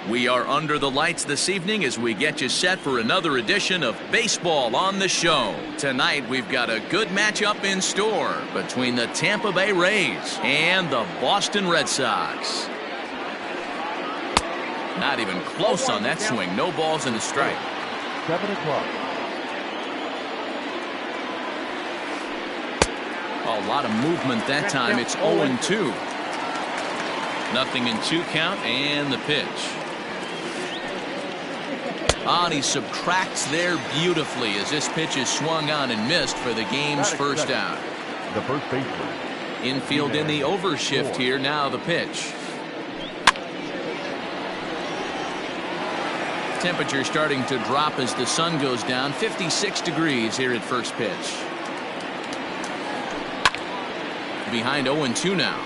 We are under the lights this evening as we get you set for another edition of Baseball on the Show. Tonight we've got a good matchup in store between the Tampa Bay Rays and the Boston Red Sox. Not even close on that swing. No balls and a strike. 7 o'clock. A lot of movement that time. It's 0-2. Nothing in 2 count and the pitch. And he subtracts there beautifully as this pitch is swung on and missed for the game's first out. The first baseman. Infield in the overshift here. Now the pitch. Temperature starting to drop as the sun goes down. 56 degrees here at first pitch. Behind 0-2 now.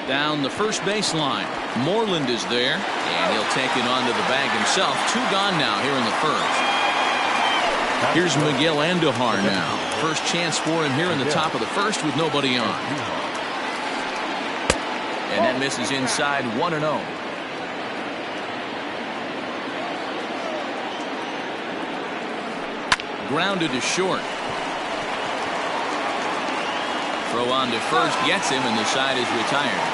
Down the first baseline. Moreland is there, and he'll take it onto the bag himself. 2 gone now here in the first. Here's Miguel Andujar now. First chance for him here in the top of the first with nobody on. And that misses inside 1-0. Grounded to short. Throw on to first, gets him, and the side is retired.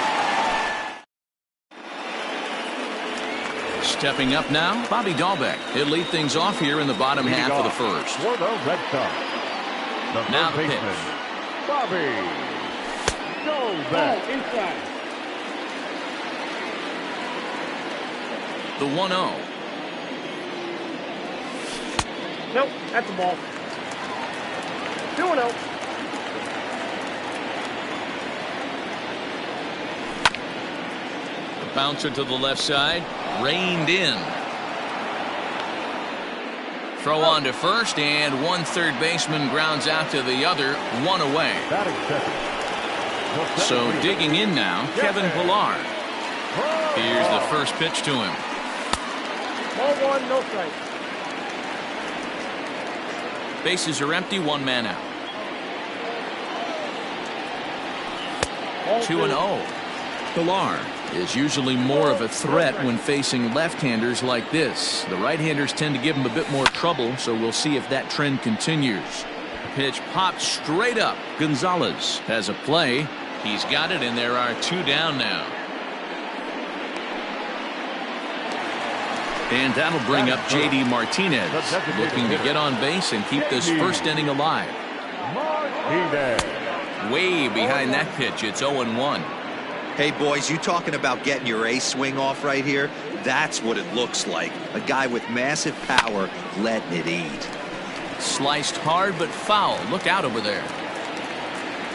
Stepping up now, Bobby Dahlbeck. He'll lead things off here in the bottom half of the first. For the Red Sox, the now the pitch. Bobby Dahlbeck. Inside. The 1-0. Nope, that's the ball. 2-0. The bouncer to the left side, reined in. Throw on to first, and one third baseman grounds out to the other, 1 away. So digging in now, Kevin Pillar. Here's the first pitch to him. Ball 1, no strike. Bases are empty, 1 man out. 2-0. Pillar is usually more of a threat when facing left-handers like this. The right-handers tend to give him a bit more trouble, so we'll see if that trend continues. Pitch popped straight up. Gonzalez has a play. He's got it, and there are 2 down now. And that'll bring up J.D. Martinez, looking to get on base and keep this first inning alive. Way behind that pitch, it's 0-1. Hey, boys, you talking about getting your ace swing off right here? That's what it looks like. A guy with massive power letting it eat. Sliced hard but foul. Look out over there.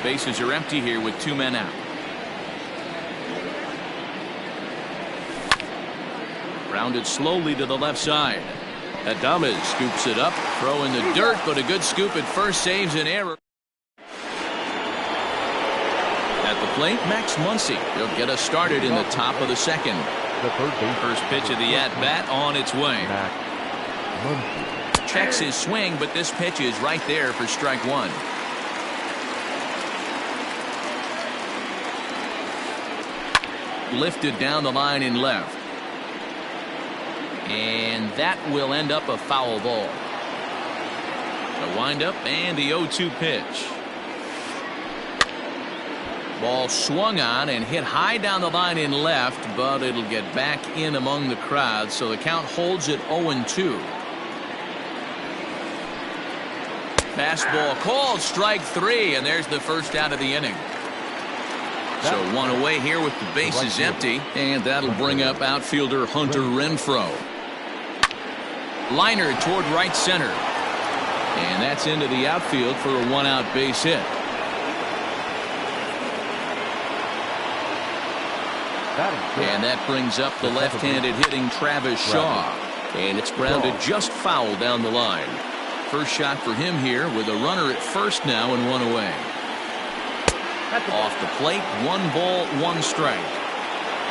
Bases are empty here with 2 men out. Rounded slowly to the left side. Adames scoops it up. Throw in the dirt, but a good scoop at first saves an error. At the plate, Max Muncy. He'll get us started in the top of the second. First pitch of the at-bat on its way. Checks his swing, but this pitch is right there for strike 1. Lifted down the line in left. And that will end up a foul ball. The windup and the 0-2 pitch. Ball swung on and hit high down the line in left, but it'll get back in among the crowd, so the count holds at 0-2. Fastball called, strike 3, and there's the first out of the inning. So 1 away here with the bases empty, and that'll bring up outfielder Hunter Renfroe. Liner toward right center. And that's into the outfield for a 1-out base hit. And that brings up the left-handed hitting Travis Shaw. And it's grounded just foul down the line. First shot for him here with a runner at first now and 1 away. Off the plate, 1 ball, 1 strike.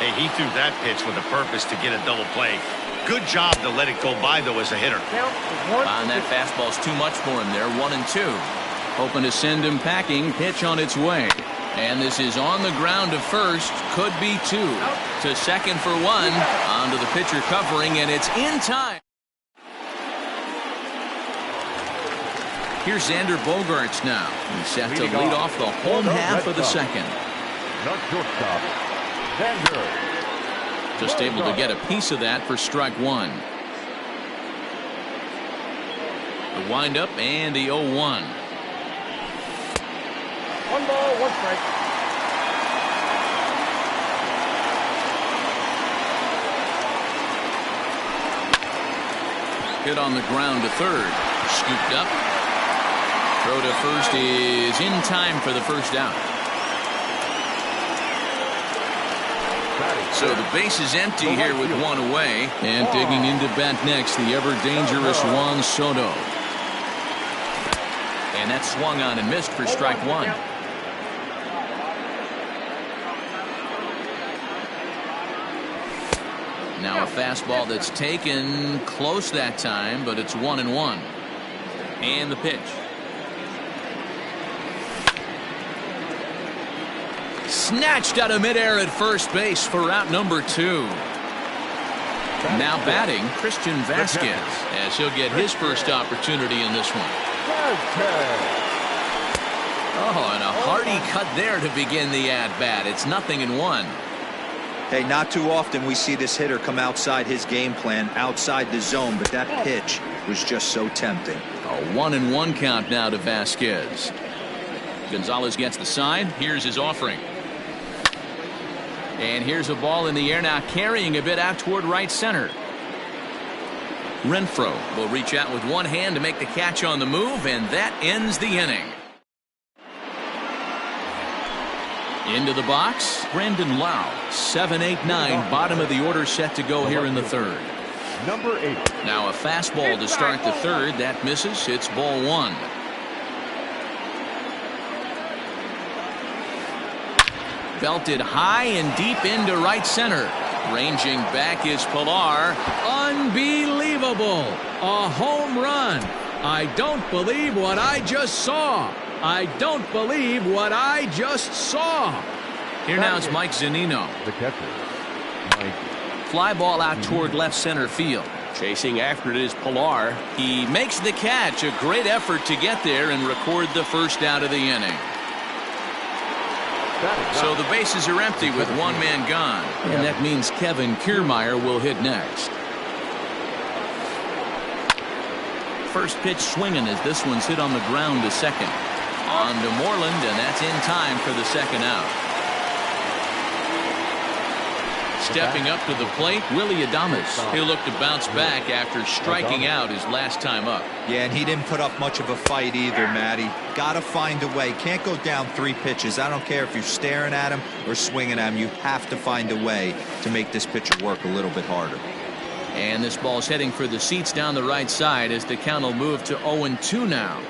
Hey, he threw that pitch with a purpose to get a double play. Good job to let it go by, though, as a hitter. And that fastball's too much for him there, 1-2. Hoping to send him packing. Pitch on its way. And this is on the ground to first. Could be two. To second for one. Onto the pitcher covering, and it's in time. Here's Xander Bogaerts now. He's set to lead off the home half of the second. Not shortstop. Xander. Just able to get a piece of that for strike one. The windup and the 0-1. 1 ball, 1 strike. Hit on the ground to third. Scooped up. Throw to first is in time for the first out. So the base is empty here with one away. And digging into bat next, the ever-dangerous Juan Soto. And that swung on and missed for strike one. Now a fastball that's taken close that time, but it's 1-1. And the pitch. Snatched out of midair at first base for out number 2. Now batting, Christian Vasquez, as he'll get his first opportunity in this one. Oh, and a hearty cut there to begin the at-bat. It's 0-1. Hey, not too often we see this hitter come outside his game plan, outside the zone, but that pitch was just so tempting. A 1-1 count now to Vasquez. Gonzalez gets the sign. Here's his offering. And here's a ball in the air now, carrying a bit out toward right center. Renfroe will reach out with one hand to make the catch on the move, and that ends the inning. Into the box, Brandon Lau. 7-8-9, bottom of the order set to go here in the third. Number 8. Now a fastball to start the third. That misses. It's ball one. Belted high and deep into right center. Ranging back is Pilar. Unbelievable. A home run. I don't believe what I just saw. I don't believe what I just saw. Here now is Mike Zunino. The catcher, Mike. Fly ball out toward left center field. Chasing after it is Pilar. He makes the catch. A great effort to get there and record the first out of the inning. So the bases are empty with one man gone. And that means Kevin Kiermaier will hit next. First pitch swinging as this one's hit on the ground to second. On to Moreland, and that's in time for the second out. Stepping up to the plate, Willie Adames. He'll look to bounce back after striking out his last time up. Yeah, and he didn't put up much of a fight either, Matty. Got to find a way. Can't go down 3 pitches. I don't care if you're staring at him or swinging at him. You have to find a way to make this pitcher work a little bit harder. And this ball's heading for the seats down the right side as the count will move to 0-2 now.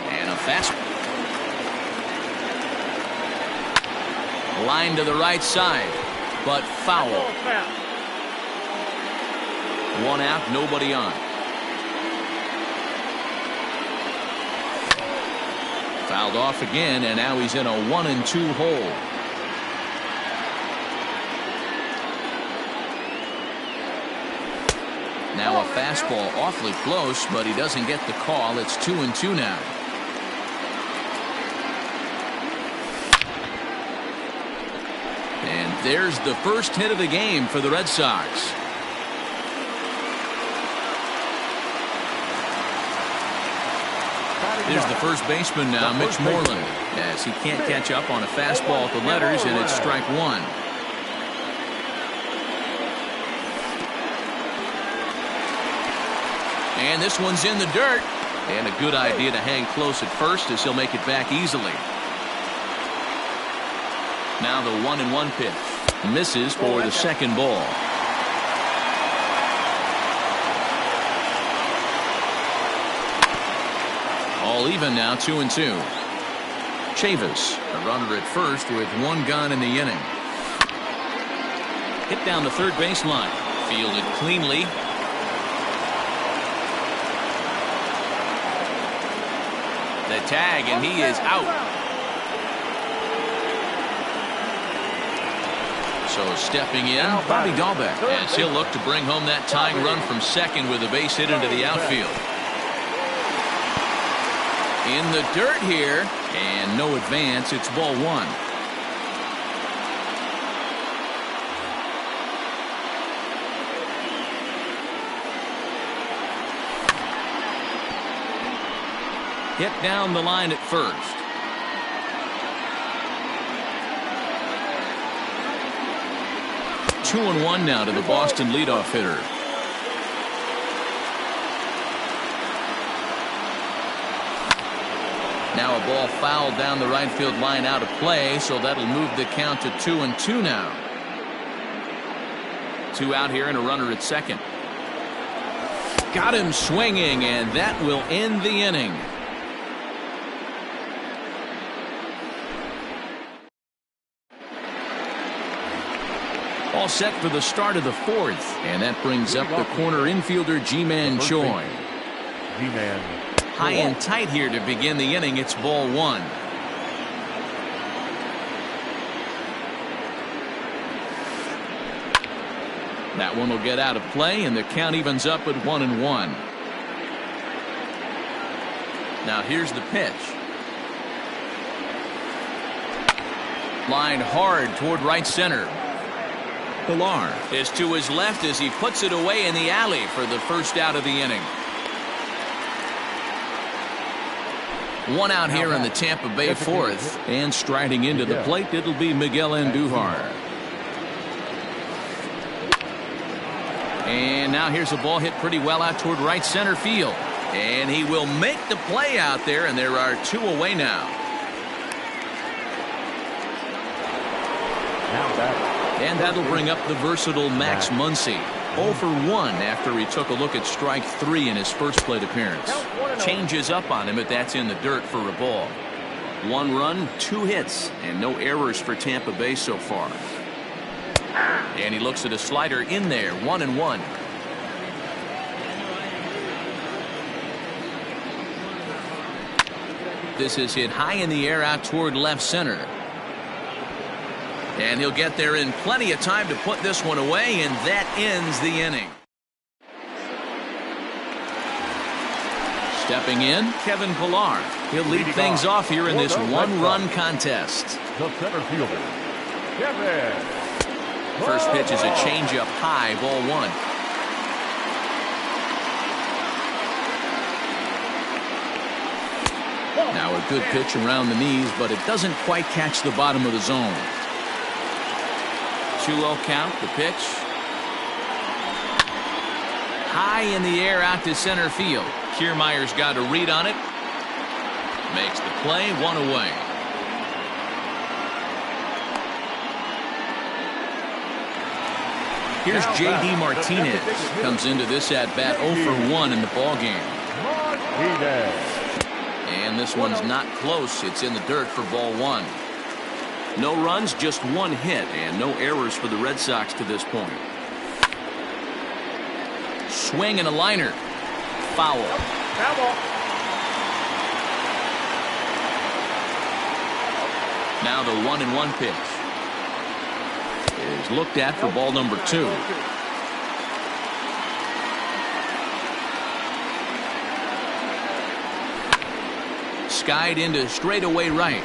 And a fastball. Line to the right side, but foul. One out, nobody on. Fouled off again, and now he's in a 1-2 hole. Now a fastball awfully close, but he doesn't get the call. It's 2-2 now. And there's the first hit of the game for the Red Sox. Here's the first baseman now, Mitch Moreland, as he can't catch up on a fastball at the letters, and it's strike one. And this one's in the dirt. And a good idea to hang close at first as he'll make it back easily. Now the 1-1 pitch. Misses for the second ball. All even now, 2-2. Chavis, a runner at first with one gone in the inning. Hit down the third baseline. Fielded cleanly. The tag, and he is out. So stepping in, Bobby Dahlbeck, as he'll look to bring home that tying run from second with a base hit into the outfield. In the dirt here, and no advance. It's ball one. Hit down the line at first. Two and one now to the Boston leadoff hitter. Now a ball fouled down the right field line out of play, so that'll move the count to 2-2 now. Two out here and a runner at second. Got him swinging, and that will end the inning. All set for the start of the fourth, and that brings up the corner infielder Ji-Man Choi. Ji-Man. High and tight here to begin the inning. It's ball one. That one will get out of play, and the count evens up at 1-1. Now here's the pitch. Line hard toward right center. Pilar is to his left as he puts it away in the alley for the first out of the inning. One out here in the Tampa Bay fourth, and striding into the plate, it'll be Miguel Andujar. And now here's a ball hit pretty well out toward right center field, and he will make the play out there, and there are two away now. And that'll bring up the versatile Max Muncy. 0 for 1 after he took a look at strike 3 in his first plate appearance. Changes up on him, but that's in the dirt for a ball. 1 run, 2 hits, and no errors for Tampa Bay so far. And he looks at a slider in there, 1-1. This is hit high in the air out toward left center. And he'll get there in plenty of time to put this one away, and that ends the inning. Stepping in, Kevin Pilar. He'll lead things off here in this one-run contest. The center fielder, Kevin. First pitch is a changeup high, ball one. Now a good pitch around the knees, but it doesn't quite catch the bottom of the zone. 2-0 count, the pitch. High in the air out to center field. Kiermaier's got a read on it. Makes the play, 1 away. Here's J.D. Martinez. Comes into this at-bat 0 for 1 in the ballgame. And this one's not close. It's in the dirt for ball one. No runs, just 1 hit, and no errors for the Red Sox to this point. Swing and a liner. Foul. Now the 1-1 pitch is looked at for ball number 2. Skied into straightaway right.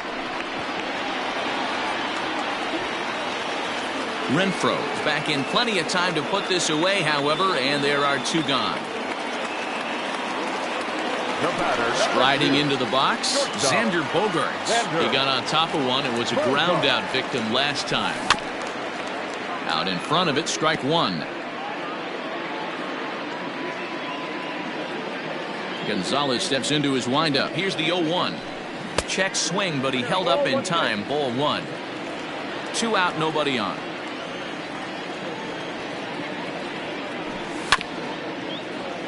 Renfroe's back in plenty of time to put this away, however, and there are 2 gone. Striding into the box, Xander Bogaerts. He got on top of one and was a ground out victim last time. Out in front of it, strike 1. Gonzalez steps into his windup. Here's the 0-1. Check swing, but he held up in time. Ball 1. 2 out, nobody on.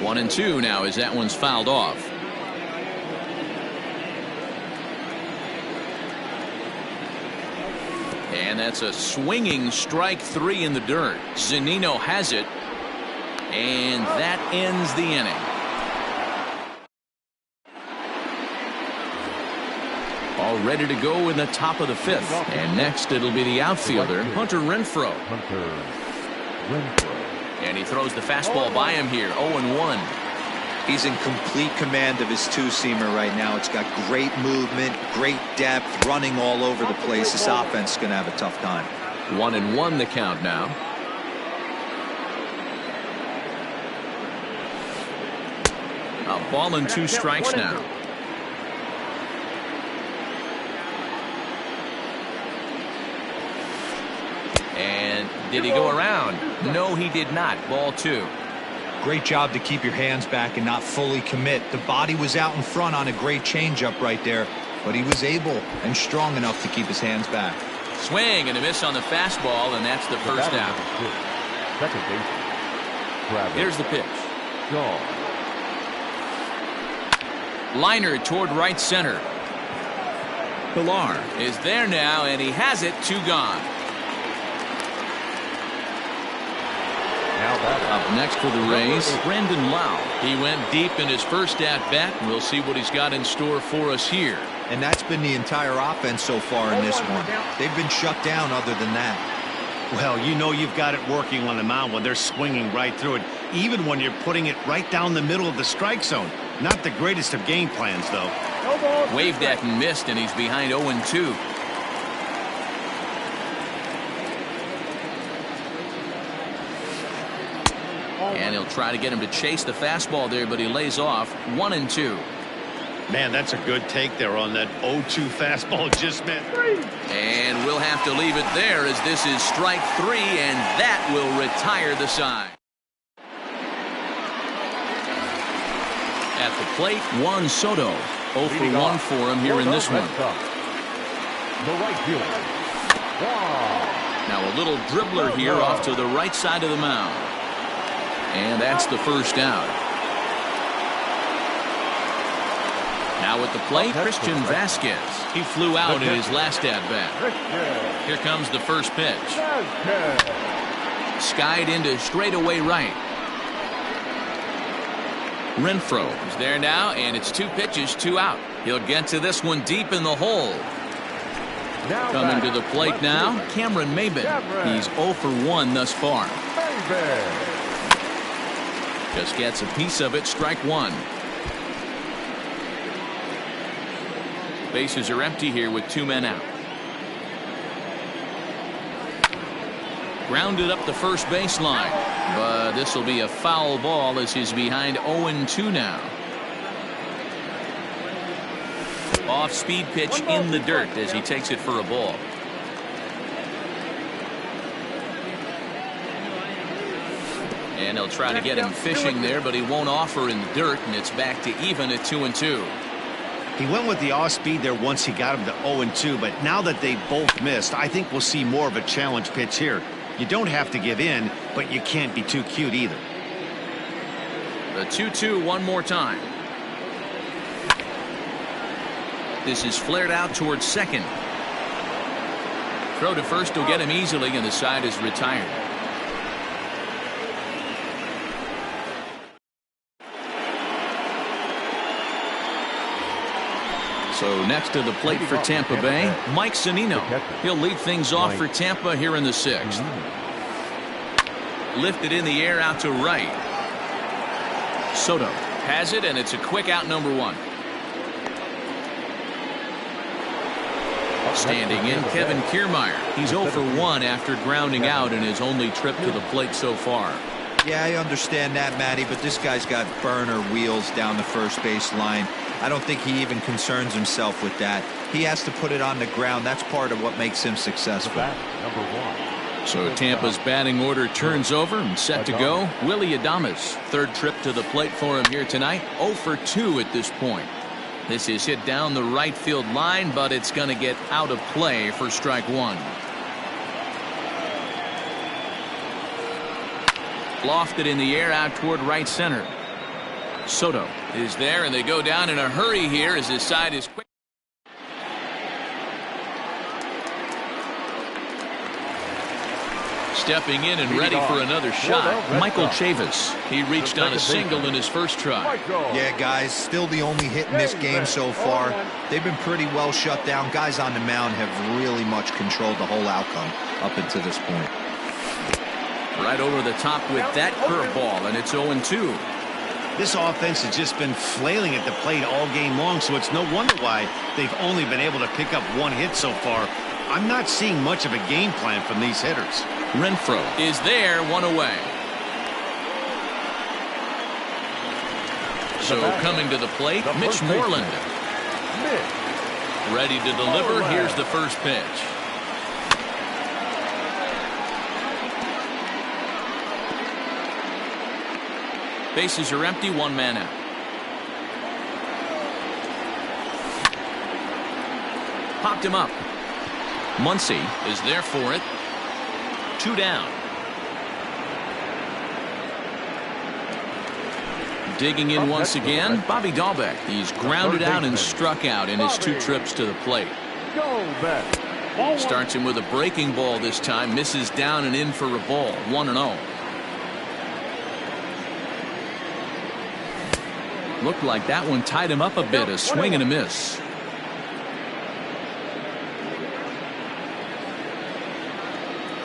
1-2 now as that one's fouled off. And that's a swinging strike 3 in the dirt. Zunino has it, and that ends the inning. All ready to go in the top of the fifth. And next it'll be the outfielder, Hunter Renfroe. And he throws the fastball by him here, 0-1. He's in complete command of his two-seamer right now. It's got great movement, great depth, running all over the place. This offense is going to have a tough time. 1-1 the count now. A ball and 2 strikes now. And did he go around? No, he did not. Ball 2. Great job to keep your hands back and not fully commit. The body was out in front on a great changeup right there, but he was able and strong enough to keep his hands back. Swing and a miss on the fastball, and that's the first out. Second base. Here's the pitch. Liner toward right center. Pilar is there now, and he has it. 2 gone. Up next for the Rays, Brendan Lau. He went deep in his first at-bat. We'll see what he's got in store for us here. And that's been the entire offense so far in this one. They've been shut down other than that. Well, you know you've got it working on the mound when they're swinging right through it, even when you're putting it right down the middle of the strike zone. Not the greatest of game plans, though. Waved at and missed, and he's behind 0-2. And he'll try to get him to chase the fastball there, but he lays off. 1-2. Man, that's a good take there on that 0-2 fastball just meant. And we'll have to leave it there as this is strike 3, and that will retire the side. At the plate, Juan Soto. 0 for 1 for him here in this one. The right fielder. Now a little dribbler here off to the right side of the mound. And that's the first out. Now at the plate, Christian Vasquez. He flew out in his last at-bat. Here comes the first pitch. Skied into straightaway right. Renfroe is there now, and it's 2 pitches, 2 out. He'll get to this one deep in the hole. Coming to the plate now, Cameron Maybin. He's 0 for 1 thus far. Just gets a piece of it, strike 1. Bases are empty here with 2 men out. Grounded up the first baseline, but this will be a foul ball as he's behind 0-2 now. Off speed pitch in the dirt as he takes it for a ball. And they'll try to get him fishing there, but he won't offer in the dirt, and it's back to even at 2-2. He went with the off speed there once he got him to 0-2, but now that they both missed, I think we'll see more of a challenge pitch here. You don't have to give in, but you can't be too cute either. The 2-2 one more time. This is flared out towards second. Throw to first will get him easily, and the side is retired. So next to the plate for Tampa Bay, Mike Zunino. He'll lead things off for Tampa here in the 6th. Lifted in the air out to right. Soto has it, and it's a quick out, number 1. Standing in, Kevin Kiermaier. He's 0 for 1 after grounding out in his only trip to the plate so far. Yeah, I understand that, Matty, but this guy's got burner wheels down the first base line. I don't think he even concerns himself with that. He has to put it on the ground. That's part of what makes him successful. Number 1. So Tampa's batting order turns over and set to go. Willy Adames, 3rd trip to the plate for him here tonight. 0 for 2 at this point. This is hit down the right field line, but it's going to get out of play for strike 1. Lofted in the air out toward right center. Soto is there, and they go down in a hurry here as his side is quick. stepping in and ready for another shot. Michael Chavis. He reached on a single in his first try. Yeah, guys, still the only hit in this game so far. They've been pretty well shut down. Guys on the mound have really much controlled the whole outcome up until this point. Right over the top with that curveball, and it's 0-2. This offense has just been flailing at the plate all game long, so it's no wonder why they've only been able to pick up one hit so far. I'm not seeing much of a game plan from these hitters. Renfroe is there, one away. So coming to the plate, Mitch Moreland. Ready to deliver. Here's the first pitch. Bases are empty, one man out. Popped him up. Muncy is there for it. 2 down. Digging in once again, Bobby Dahlbeck. He's grounded out and struck out in his 2 trips to the plate. Starts him with a breaking ball this time. Misses down and in for a ball. 1-0. Looked like that one tied him up a bit. A swing and a miss.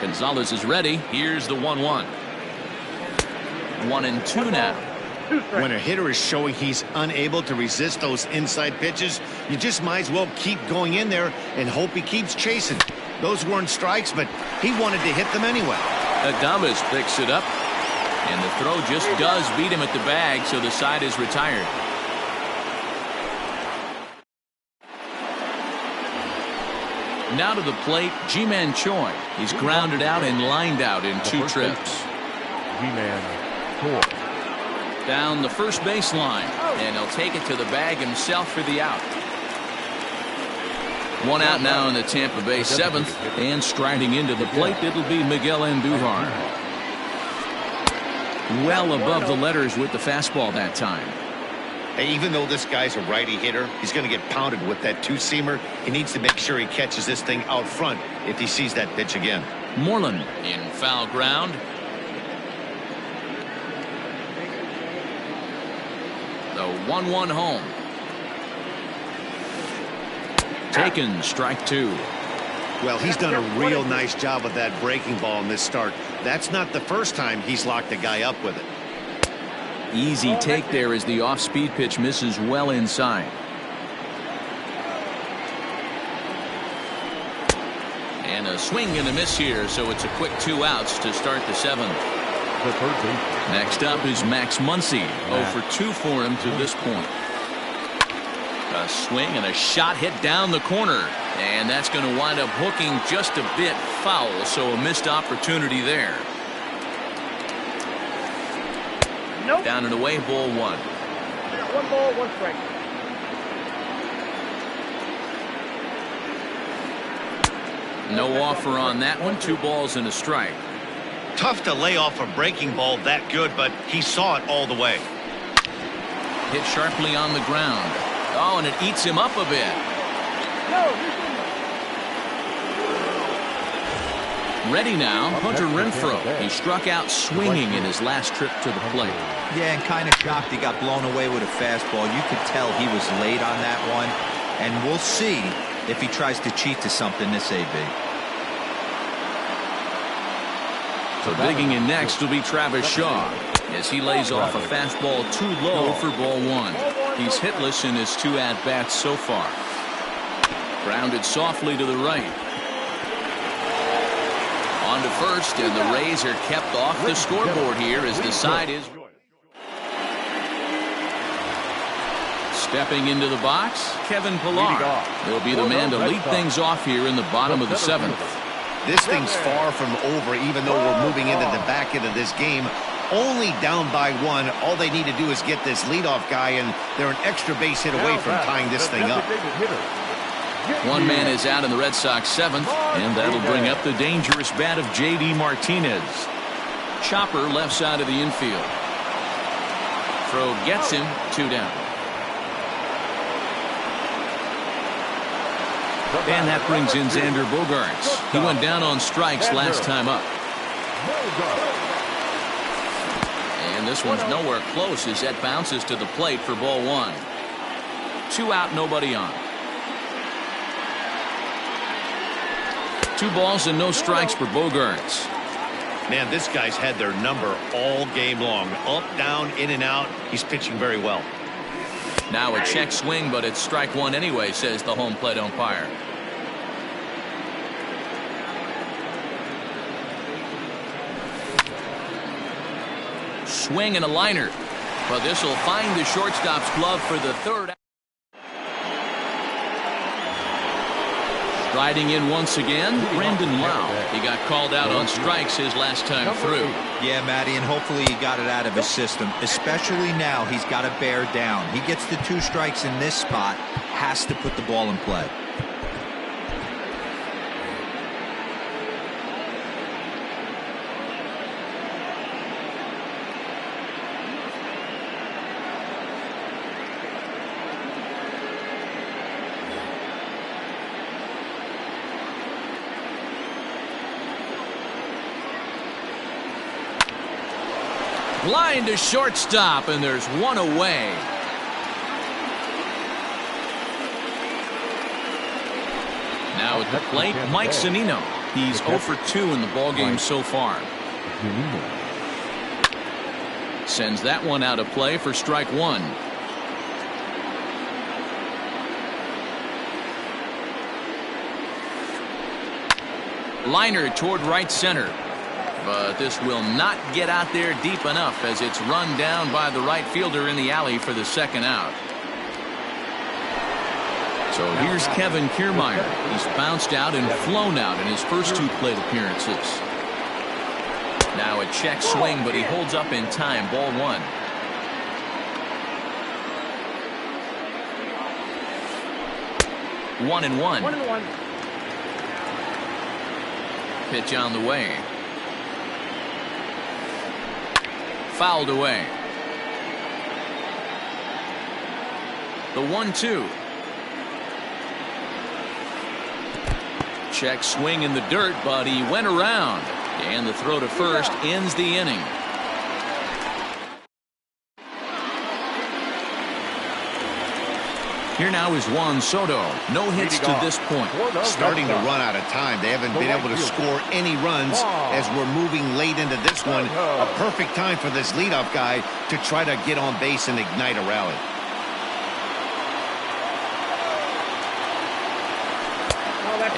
Gonzalez is ready. Here's the 1-1. 1-2 now. When a hitter is showing he's unable to resist those inside pitches, you just might as well keep going in there and hope he keeps chasing. Those weren't strikes, but he wanted to hit them anyway. Adames picks it up. And the throw just does beat him at the bag, so the side is retired. Now to the plate, Ji-Man Choi. He's grounded out and lined out in 2 trips. Ji-Man Choi. Down the first baseline, and he'll take it to the bag himself for the out. 1 out now in the Tampa Bay 7th, and striding into the plate, it'll be Miguel Andujar. Well above the letters with the fastball that time. Hey, even though this guy's a righty hitter, he's going to get pounded with that 2-seamer. He needs to make sure he catches this thing out front if he sees that pitch again. Moreland in foul ground. The 1-1 home. Taken, strike 2. Well, he's done a real nice job of that breaking ball in this start. That's not the first time he's locked a guy up with it. Easy take there as the off-speed pitch misses well inside. And a swing and a miss here, so it's a quick 2 outs to start the 7th. Next up is Max Muncy. 0 for 2 for him to this point. A swing and a shot hit down the corner. And that's going to wind up hooking just a bit foul, so a missed opportunity there. Nope. Down and away, ball 1. 1 ball, 1 strike. No offer on that one. 2 balls and a strike. Tough to lay off a breaking ball that good, but he saw it all the way. Hit sharply on the ground. Oh, and it eats him up a bit. Ready now, Hunter Renfroe. He struck out swinging in his last trip to the plate. Yeah, and kind of shocked he got blown away with a fastball. You could tell he was late on that one. And we'll see if he tries to cheat to something this AB. So digging in next will be Travis Shaw as he lays off a fastball too low for ball 1. He's hitless in his 2 at-bats so far. Grounded softly to the right. On to first, and the Rays are kept off the scoreboard here as the side is. Stepping into the box, Kevin Pillar. He'll be the man to lead things off here in the bottom of the 7th. This thing's far from over, even though we're moving into the back end of this game. Only down by 1. All they need to do is get this leadoff guy, and they're an extra base hit away from tying this thing up. 1 man is out in the Red Sox 7th, and that'll bring up the dangerous bat of J.D. Martinez. Chopper left side of the infield. Throw gets him, 2 down. And that brings in Xander Bogaerts. He went down on strikes last time up. And this one's nowhere close as that bounces to the plate for ball one. 2 out, nobody on. 2 balls and no strikes for Bogaerts. Man, this guy's had their number all game long. Up, down, in and out. He's pitching very well. Now a check swing, but it's strike one anyway, says the home plate umpire. Swing and a liner. But this will find the shortstop's glove for the third. Riding in once again, Brandon Lau. He got called out on strikes his last time through. Yeah, Matty, and hopefully he got it out of his system. Especially now, he's got to bear down. He gets the 2 strikes in this spot, has to put the ball in play. Line to shortstop, and there's 1 away. Now at the plate, Mike Zunino. He's 0 for 2 in the ballgame so far. Sends that one out of play for strike 1. Liner toward right center. But this will not get out there deep enough as it's run down by the right fielder in the alley for the second out. So here's Kevin Kiermaier. He's bounced out and flown out in his first 2 plate appearances. Now a check swing, but he holds up in time. Ball 1. One and one. Pitch on the way. Fouled away. The 1-2. Check swing in the dirt, but he went around. And the throw to first ends the inning. Here now is Juan Soto. No hits to this point. Starting to run out of time. They haven't been able to score any runs as we're moving late into this one. A perfect time for this leadoff guy to try to get on base and ignite a rally.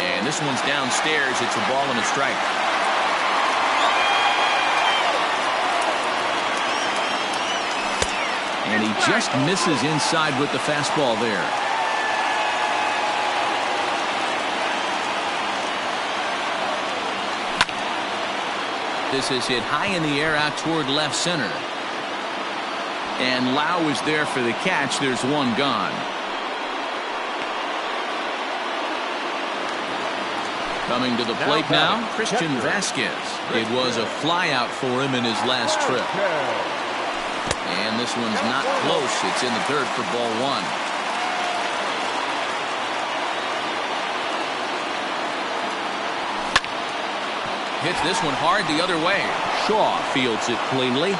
And this one's downstairs. It's a ball and a strike. And he just misses inside with the fastball there. This is hit high in the air out toward left center. And Lau is there for the catch. There's one gone. Coming to the plate now, Christian Vasquez. It was a flyout for him in his last trip. And this one's not close. It's in the dirt for ball 1. Hits this one hard the other way. Shaw fields it cleanly.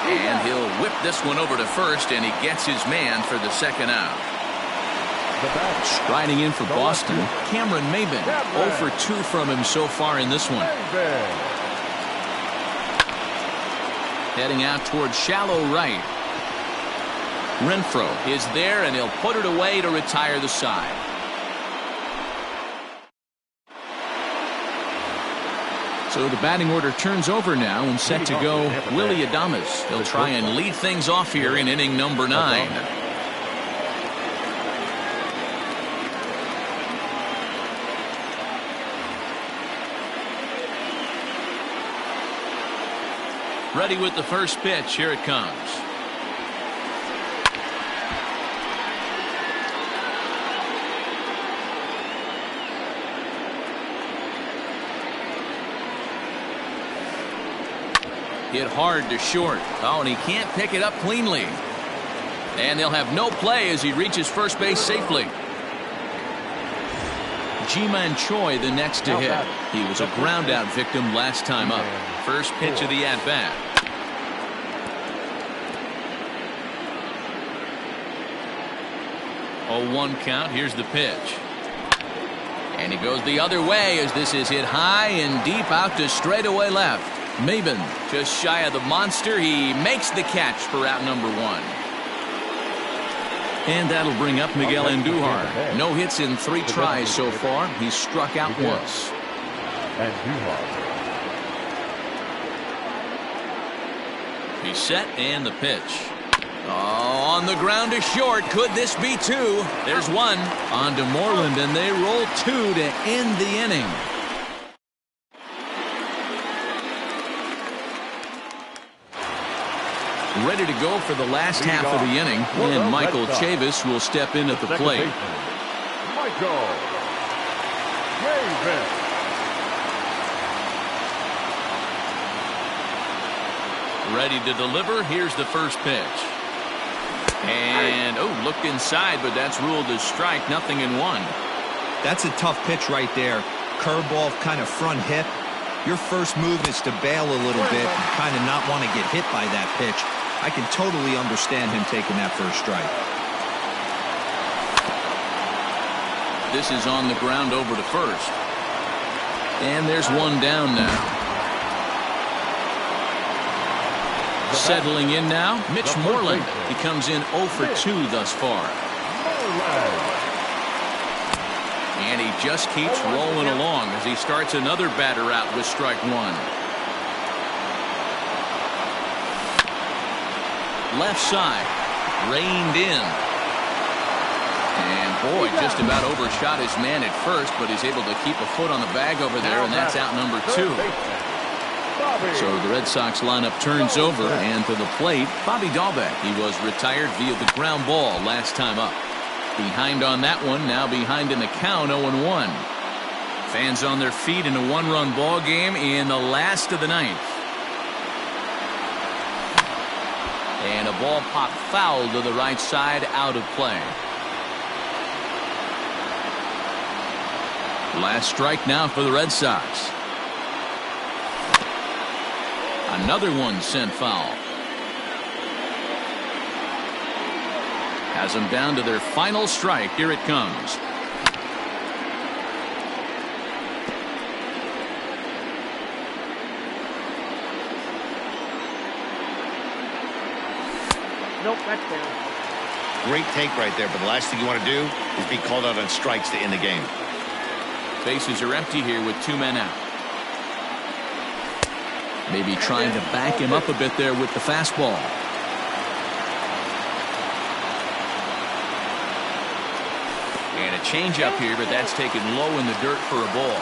And he'll whip this one over to first, and he gets his man for the second out. Striding in for Boston, Cameron Maybin. 0 for 2 from him so far in this one. Heading out towards shallow right. Renfroe is there, and he'll put it away to retire the side. So the batting order turns over now, and set to go Willy Adames. He'll try and lead things off here in inning number 9. Ready with the first pitch. Here it comes. Hit hard to short. Oh, and he can't pick it up cleanly. And they'll have no play as he reaches first base safely. Ji-Man Choi the next to hit. He was a ground out victim last time up. First pitch of the at-bat. 0-1 count. Here's the pitch. And he goes the other way as this is hit high and deep out to straightaway left. Maben just shy of the monster. He makes the catch for out number 1. And that'll bring up Miguel Andujar. No hits in 3 tries so far. He's struck out once. He's set and the pitch. Oh, on the ground to short. Could this be 2? There's 1. On to Moreland, and they roll 2 to end the inning. Ready to go for the last half of the inning, and Michael Chavis will step in at the plate. Michael Chavis. Ready to deliver. Here's the first pitch. And, looked inside, but that's ruled as strike. Nothing in 1. That's a tough pitch right there. Curveball, kind of front hip. Your first move is to bail a little bit and kind of not want to get hit by that pitch. I can totally understand him taking that first strike. This is on the ground over to first. And there's 1 down now. Settling in now, Mitch Moreland. He comes in 0 for 2 thus far. And he just keeps rolling along as he starts another batter out with strike 1. Left side, reined in. And boy, just about overshot his man at first, but he's able to keep a foot on the bag over there, and that's out number 2. So the Red Sox lineup turns over, and to the plate, Bobby Dahlbeck. He was retired via the ground ball last time up. Behind on that one, now behind in the count, 0-1. Fans on their feet in a 1-run ball game in the last of the 9th. And a ball popped foul to the right side, out of play. Last strike now for the Red Sox. Another one sent foul. Has them down to their final strike. Here it comes. Nope, that's down. Great take right there, but the last thing you want to do is be called out on strikes to end the game. Bases are empty here with 2 men out. Maybe trying to back him up a bit there with the fastball. And a changeup here, but that's taken low in the dirt for a ball.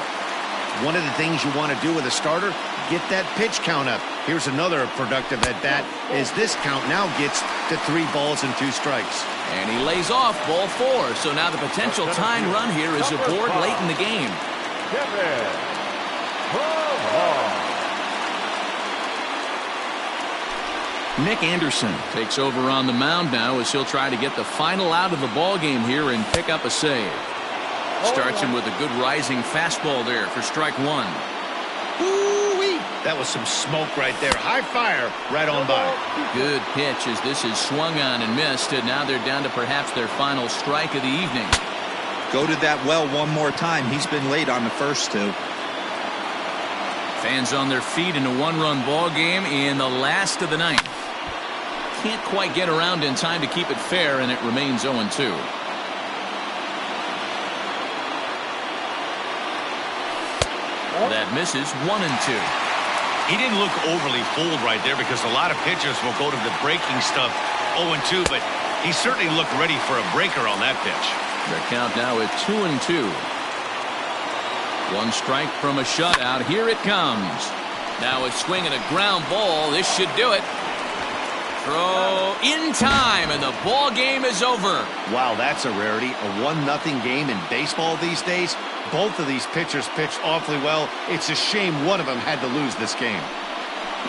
One of the things you want to do with a starter, get that pitch count up. Here's another productive at bat as this count now gets to 3 balls and 2 strikes. And he lays off ball 4. So now the potential tying run here is aboard late in the game. Nick Anderson takes over on the mound now as he'll try to get the final out of the ball game here and pick up a save. Starts him with a good rising fastball there for strike 1. Ooh-wee. That was some smoke right there. High fire right on by. Good pitch as this is swung on and missed, and now they're down to perhaps their final strike of the evening. Go to that well one more time. He's been late on the first 2. Fans on their feet in a 1-run ball game in the last of the 9th. Can't quite get around in time to keep it fair, and it remains 0-2. That misses 1-2. He didn't look overly fooled right there because a lot of pitchers will go to the breaking stuff 0-2, but he certainly looked ready for a breaker on that pitch. The count now at 2-2. 1 strike from a shutout. Here it comes. Now a swing and a ground ball. This should do it. Throw in time, and the ball game is over. Wow, that's a rarity. A 1-0 game in baseball these days. Both of these pitchers pitched awfully well. It's a shame one of them had to lose this game.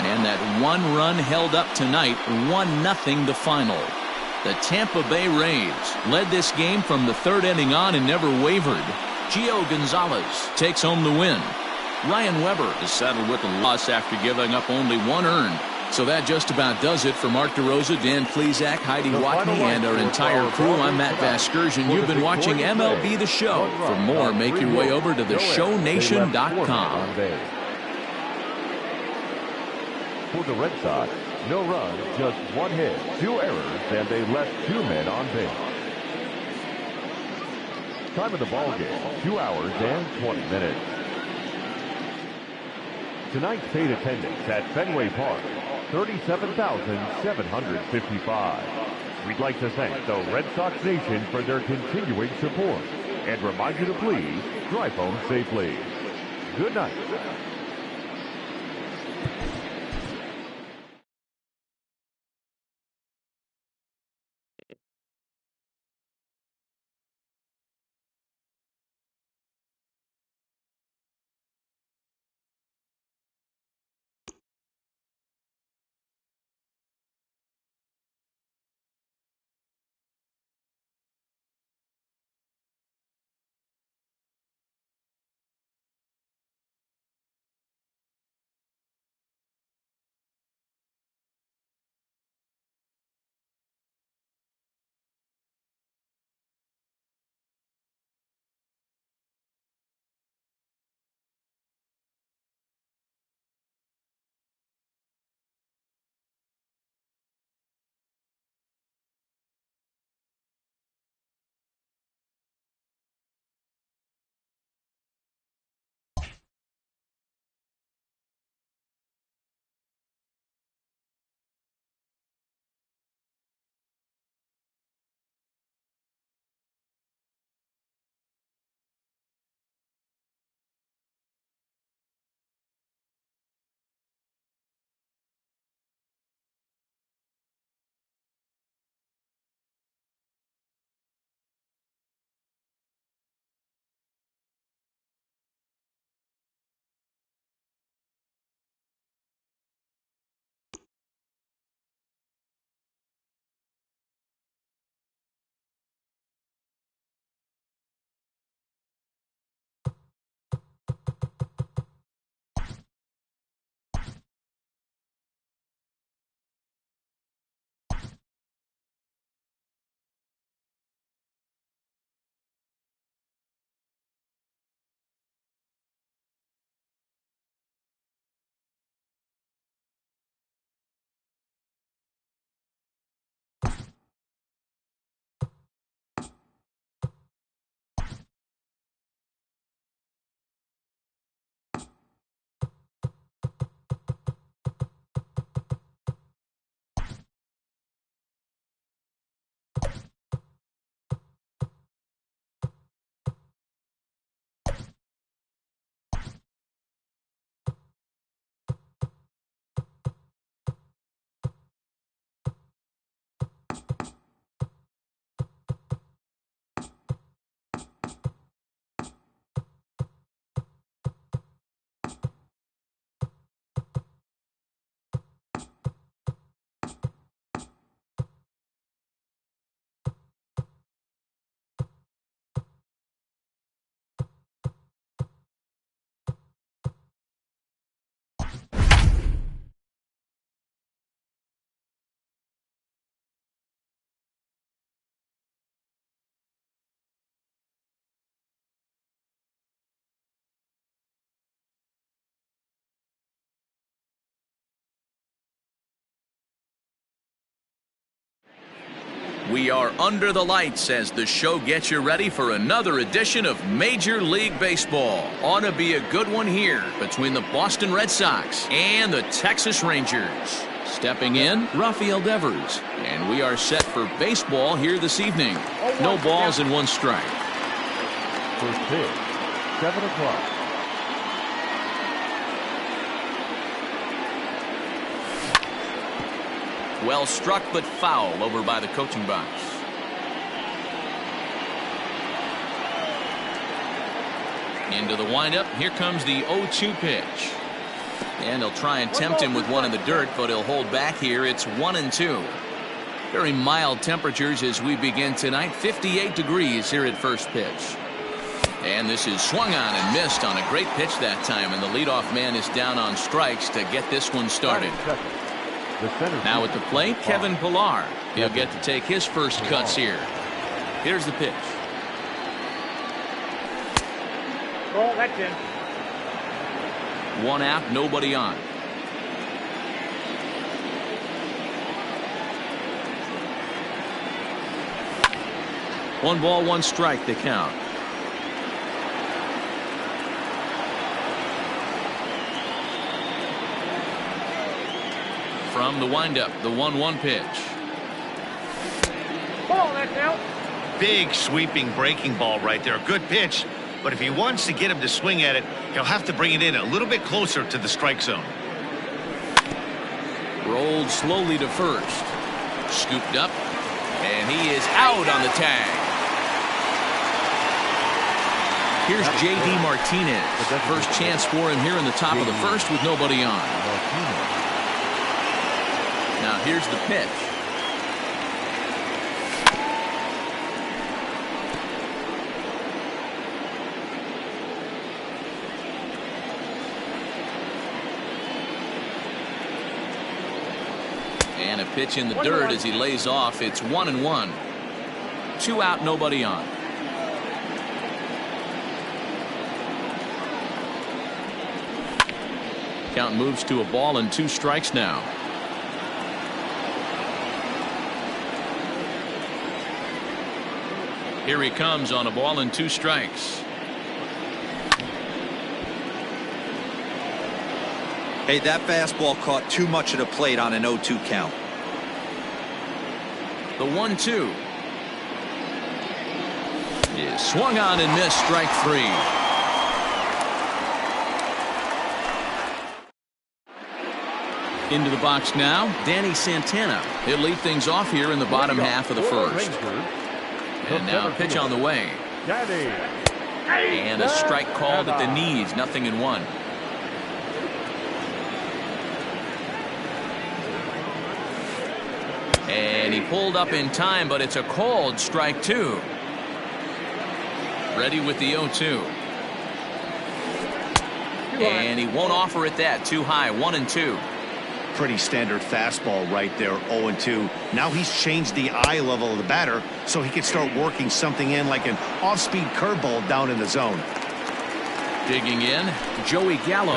And that 1 run held up tonight, 1-0 the final. The Tampa Bay Rays led this game from the 3rd inning on and never wavered. Gio Gonzalez takes home the win. Ryan Weber is saddled with a loss after giving up only 1 earned. So that just about does it for Mark DeRosa, Dan Plesac, Heidi Watney, and our entire crew. I'm Matt Vasgersian. You've been watching MLB The Show. For more, make your way over to theshownation.com. For the Red Sox, no runs, just 1 hit, 2 errors, and they left 2 men on base. Time of the ball game, 2 hours and 20 minutes. Tonight's paid attendance at Fenway Park, 37,755. We'd like to thank the Red Sox Nation for their continuing support and remind you to please drive home safely. Good night. We are under the lights as the show gets you ready for another edition of Major League Baseball. Ought to be a good one here between the Boston Red Sox and the Texas Rangers. Stepping in, Rafael Devers. And we are set for baseball here this evening. No balls and 1 strike. First pitch, 7 o'clock. Well struck, but foul over by the coaching box. Into the windup. Here comes the 0-2 pitch. And he'll try and tempt him with one in the dirt, but he'll hold back here. It's 1-2. Very mild temperatures as we begin tonight. 58 degrees here at first pitch. And this is swung on and missed on a great pitch that time, and the leadoff man is down on strikes to get this one started. Now at the plate, Kevin Pillar. He'll get to take his first cuts here. Here's the pitch. Ball, that's in. One out, nobody on. One ball, one strike, the count. From the windup, the 1-1 pitch. Ball, that's out. Big sweeping breaking ball right there. Good pitch. But if he wants to get him to swing at it, he'll have to bring it in a little bit closer to the strike zone. Rolled slowly to first. Scooped up. And he is out on the tag. Here's J.D. Martinez. First chance for him here in the top of the first with nobody on. Now here's the pitch. And a pitch in the dirt as he lays off. It's 1-1. 2 out, nobody on. Count moves to a ball and 2 strikes now. Here he comes on a ball and 2 strikes. Hey, that fastball caught too much of the plate on an 0-2 count. The 1-2 is swung on and missed. Strike 3. Into the box now, Danny Santana. He'll lead things off here in the bottom half of the first. And now a pitch on the way. And a strike called at the knees. 0-1. And he pulled up in time, but it's a called strike 2. Ready with the 0-2. And he won't offer it that. Too high. 1-2. Pretty standard fastball right there, 0-2. Now he's changed the eye level of the batter so he can start working something in like an off-speed curveball down in the zone. Digging in, Joey Gallo.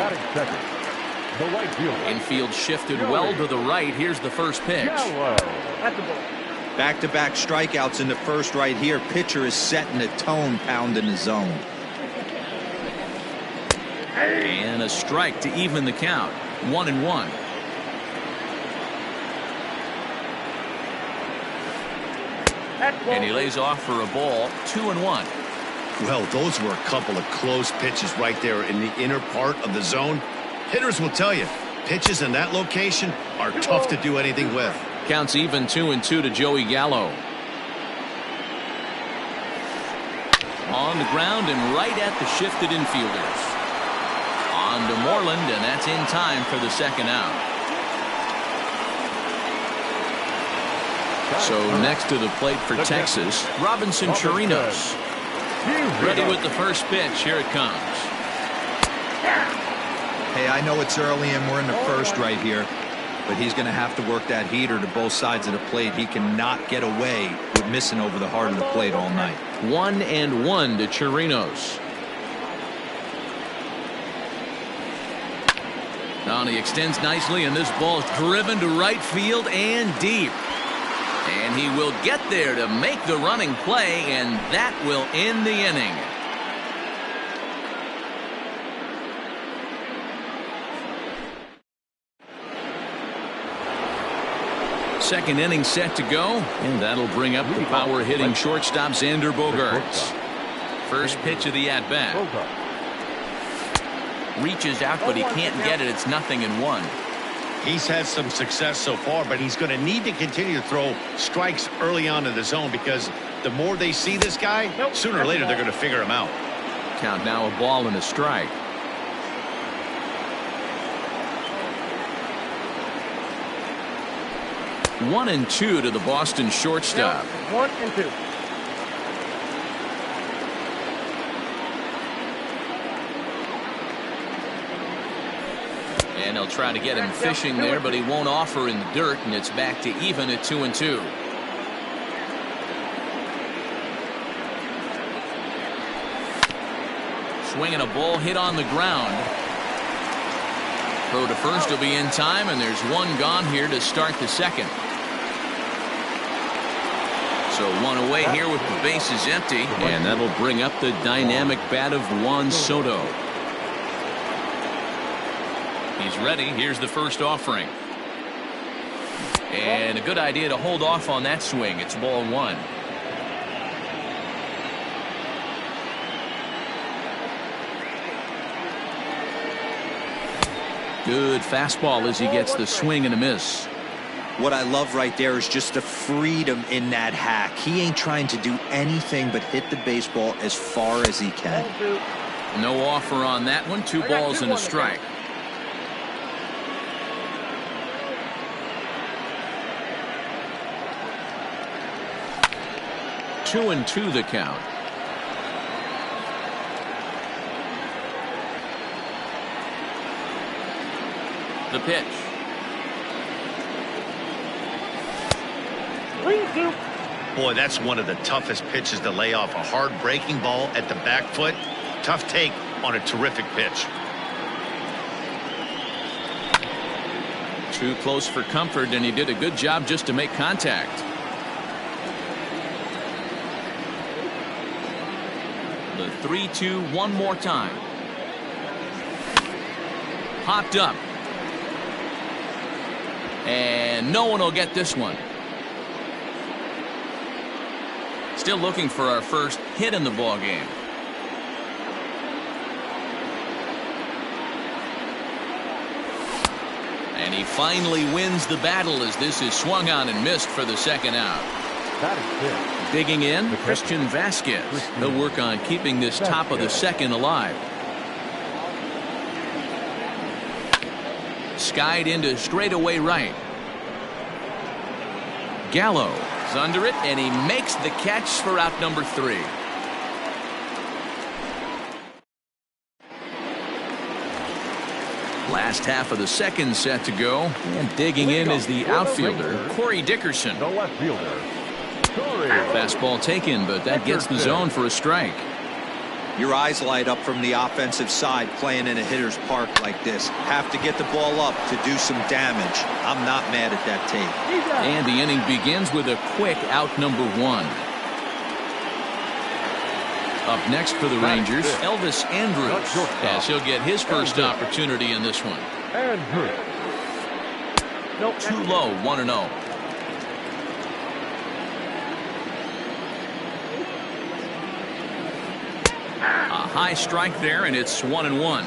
Infield shifted well to the right. Here's the first pitch. That's the ball. Back-to-back strikeouts in the first right here. Pitcher is setting the tone, pounding the zone. And a strike to even the count. 1-1. And he lays off for a ball. 2-1. Well, those were a couple of close pitches right there in the inner part of the zone. Hitters will tell you, pitches in that location are tough to do anything with. Counts even. 2-2 to Joey Gallo. On the ground and right at the shifted infielders. On to Moreland, and that's in time for the second out. So next to the plate for Texas, Robinson Chirinos. Ready with the first pitch. Here it comes. Hey, I know it's early and we're in the first right here, but he's going to have to work that heater to both sides of the plate. He cannot get away with missing over the heart of the plate all night. 1-1 to Chirinos. Now he extends nicely, and this ball is driven to right field and deep. And he will get there to make the running play, and that will end the inning. Second inning set to go, and that'll bring up the power hitting shortstop Xander Bogaerts. First pitch of the at-bat. Reaches out, but he can't get it. It's 0-1. He's had some success so far, but he's going to need to continue to throw strikes early on in the zone because the more they see this guy, sooner or later they're going to figure him out. Count now a ball and a strike. One and 2 to the Boston shortstop. 1-2. And they'll try to get him fishing there, but he won't offer in the dirt, and it's back to even at 2-2. Swinging a ball hit on the ground. Throw to first will be in time, and there's one gone here to start the second. So one away here with the bases empty, and that'll bring up the dynamic bat of Juan Soto. He's ready. Here's the first offering. And a good idea to hold off on that swing. It's ball one. Good fastball as he gets the swing and a miss. What I love right there is just the freedom in that hack. He ain't trying to do anything but hit the baseball as far as he can. No offer on that one. 2 balls and a strike. Two and 2 the count. The pitch. Boy, that's one of the toughest pitches to lay off. A hard breaking ball at the back foot. Tough take on a terrific pitch. Too close for comfort, and he did a good job just to make contact. The 3-2 one more time. Popped up. And no one will get this one. Still looking for our first hit in the ball game. And he finally wins the battle as this is swung on and missed for the second out. Digging in, Christian Vasquez. He'll work on keeping this top of the second alive. Skied into straightaway right. Gallo is under it, and he makes the catch for out number 3. Last half of the second set to go, and digging in is the outfielder, Corey Dickerson. The left fielder, Fastball taken, but that gets the zone for a strike. Your eyes light up from the offensive side playing in a hitter's park like this. Have to get the ball up to do some damage. I'm not mad at that tape. And the inning begins with a quick out number 1. Up next for the Rangers, Elvis Andrus, as he'll get his first opportunity in this one. Too low, 1-0. A high strike there, and it's 1-1.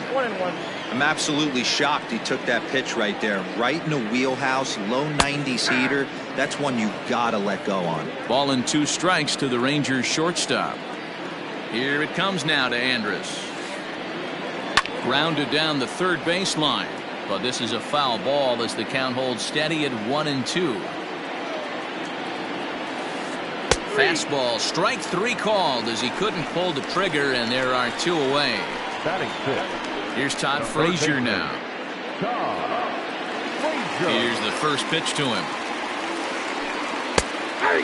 I'm absolutely shocked he took that pitch right there. Right in the wheelhouse, low 90s heater. That's one you gotta let go on. Ball and 2 strikes to the Rangers shortstop. Here it comes now to Andrus. Grounded down the third baseline, but this is a foul ball as the count holds steady at 1-2. Fastball, strike 3 called as he couldn't pull the trigger, and there are 2 away. Here's Todd Frazier now. Here's the first pitch to him.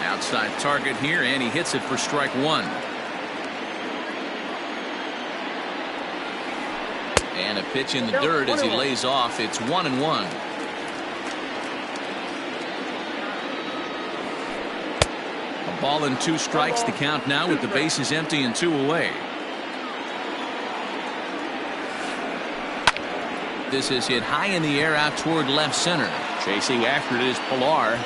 Outside target here, and he hits it for strike 1. And a pitch in the dirt as he lays off. It's 1-1. A ball and 2 strikes the count now with the bases empty and 2 away. This is hit high in the air out toward left center. Chasing after it is Pilar.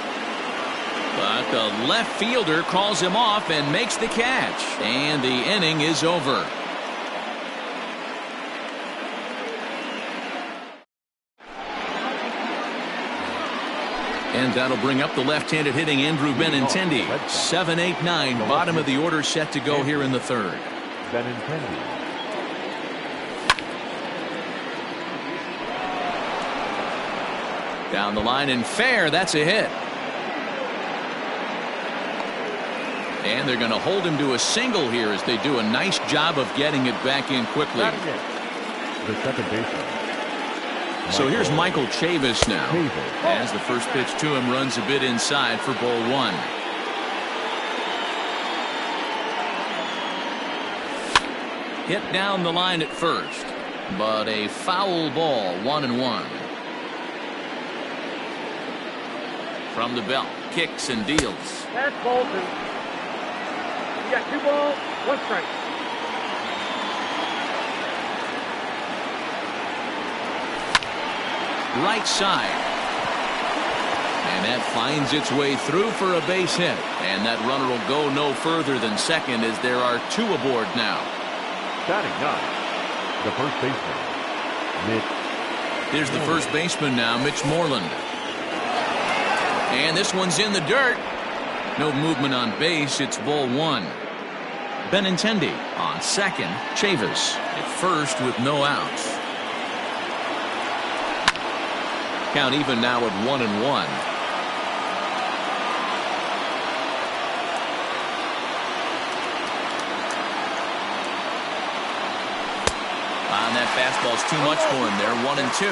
But the left fielder calls him off and makes the catch. And the inning is over. And that'll bring up the left-handed hitting Andrew Benintendi. 7-8-9, bottom of the order set to go here in the third. Benintendi. Down the line and fair, that's a hit. And they're going to hold him to a single here as they do a nice job of getting it back in quickly. The second baseman, So here's Michael Chavis now, as the first pitch to him runs a bit inside for ball one. Hit down the line at first, but a foul ball, 1-1. From the belt, kicks and deals. That's ball 2. You got 2 balls, 1 strike. Right side. And that finds its way through for a base hit. And that runner will go no further than second as there are 2 aboard now. Batting 9, the first baseman, Mitch. Here's the first baseman now, Mitch Moreland. And this one's in the dirt. No movement on base. It's ball 1. Benintendi on second. Chavis at first with no outs. Count even now at 1-1. And that fastball's too much for him there. 1-2.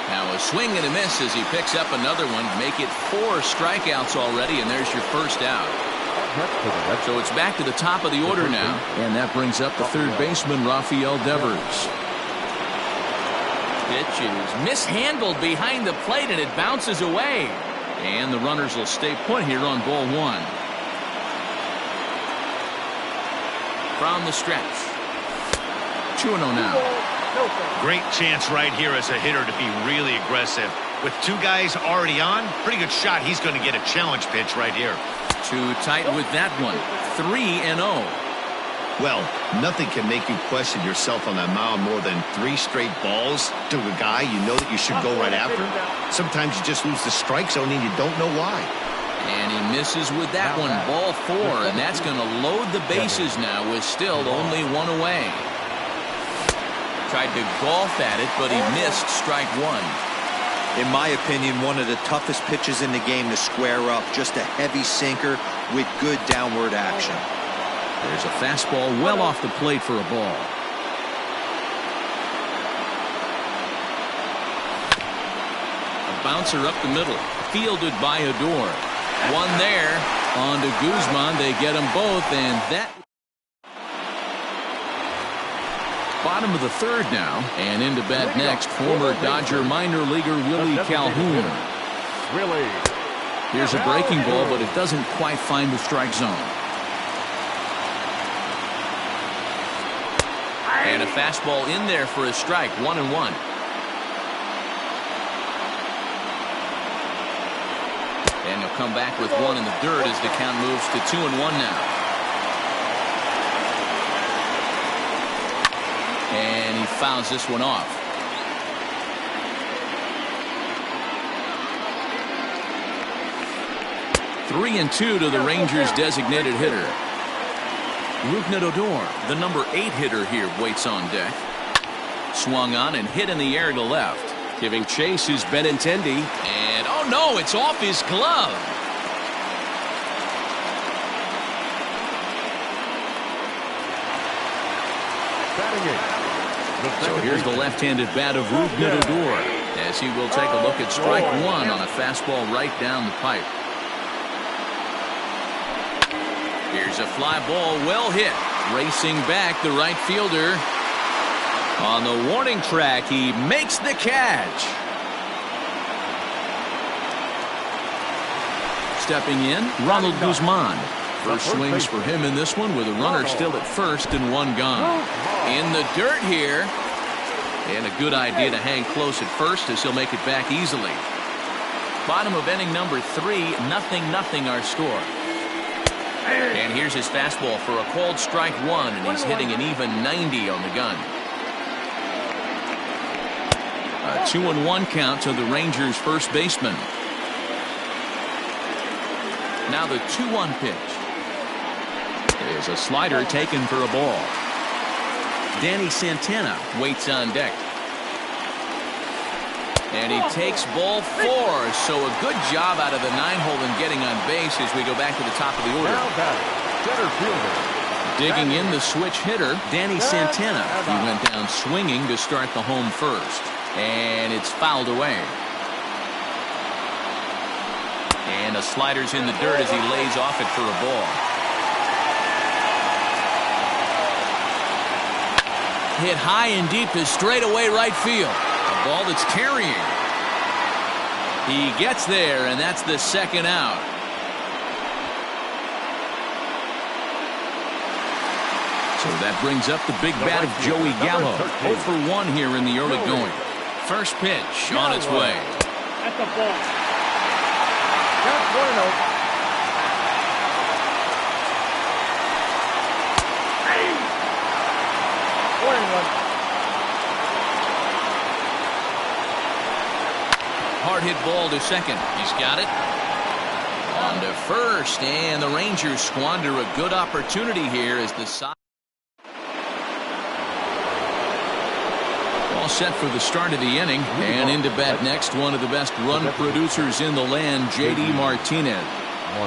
Now a swing and a miss as he picks up another one. Make it 4 strikeouts already, and there's your first out. So it's back to the top of the order now, and that brings up the third baseman, Rafael Devers. Pitch is mishandled behind the plate, and it bounces away. And the runners will stay put here on ball 1. From the stretch. 2-0 now. Great chance right here as a hitter to be really aggressive. With 2 guys already on, pretty good shot. He's going to get a challenge pitch right here. Too tight with that one. 3-0. Well, nothing can make you question yourself on that mound more than 3 straight balls to a guy you know that you should go right after. Sometimes you just lose the strike zone and you don't know why. And he misses with that one. Ball 4, and that's going to load the bases now with still only 1 away. Tried to golf at it, but he missed strike 1. In my opinion, one of the toughest pitches in the game to square up. Just a heavy sinker with good downward action. There's a fastball well off the plate for a ball. A bouncer up the middle, fielded by Odor. One there, on to Guzman. They get them both, and that... Bottom of the third now, and into bat next, former Dodger minor leaguer Willie Calhoun. Here's a breaking ball, but it doesn't quite find the strike zone. And a fastball in there for a strike. 1-1. And he'll come back with 1 in the dirt as the count moves to 2-1 now. And he fouls this one off. Three and 2 to the Rangers' designated hitter. Rougned Odor, the number 8 hitter here, waits on deck. Swung on and hit in the air to left. Giving chase is Benintendi. And oh no, it's off his glove. So here's the left-handed bat of Rougned Odor as he will take a look at strike 1 on a fastball right down the pipe. Here's a fly ball, well hit. Racing back, the right fielder. On the warning track, he makes the catch. Stepping in, Ronald Guzman. First swings for him in this one with a runner still at first and 1 gone. In the dirt here. And a good idea to hang close at first as he'll make it back easily. Bottom of inning number 3, 0-0 our score. And here's his fastball for a called strike 1, and he's hitting an even 90 on the gun. A 2-1 count to the Rangers' first baseman. Now the 2-1 pitch. There's a slider taken for a ball. Danny Santana waits on deck. And he takes ball 4. So a good job out of the 9-hole in getting on base as we go back to the top of the order. center fielder. Digging in the switch hitter, Danny Santana. He went down swinging to start the home first. And it's fouled away. And a slider's in the dirt as he lays off it for a ball. Hit high and deep to straightaway right field. A ball that's carrying. He gets there, and that's the second out. So that brings up the big bat of Joey Gallo. 0 for 1 here in the early going. First pitch on its way. That's a ball. That's 1-0. Hey! 1-1. Hard hit ball to second. He's got it. On to first, and the Rangers squander a good opportunity here as the side. All set for the start of the inning, and into bat next, one of the best run producers in the land, J.D. Martinez.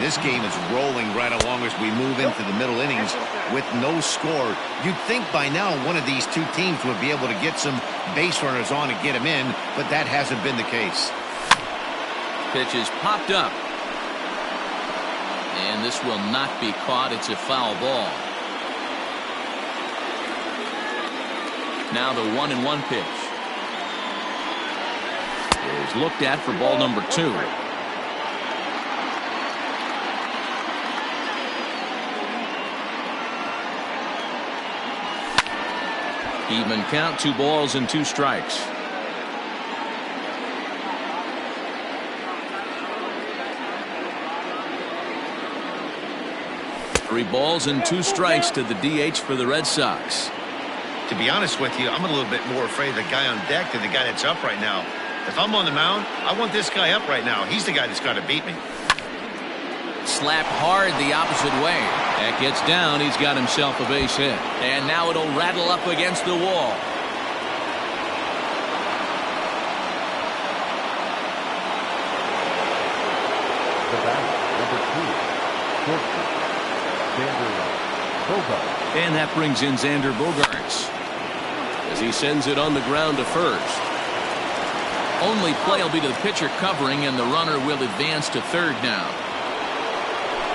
This game is rolling right along as we move into the middle innings with no score. You'd think by now one of these two teams would be able to get some base runners on and get them in, but that hasn't been the case. Pitch is popped up, and this will not be caught. It's a foul ball. Now the 1-1 pitch is looked at for ball number 2. Even count, 2 balls and 2 strikes. Three balls and 2 strikes to the DH for the Red Sox. To be honest with you, I'm a little bit more afraid of the guy on deck than the guy that's up right now. If I'm on the mound, I want this guy up right now. He's the guy that's got to beat me. Slap hard the opposite way. That gets down. He's got himself a base hit. And now it'll rattle up against the wall. The batter, number 2, shortstop, Xander Bogaerts. And that brings in Xander Bogaerts as he sends it on the ground to first. Only play will be to the pitcher covering, and the runner will advance to third now.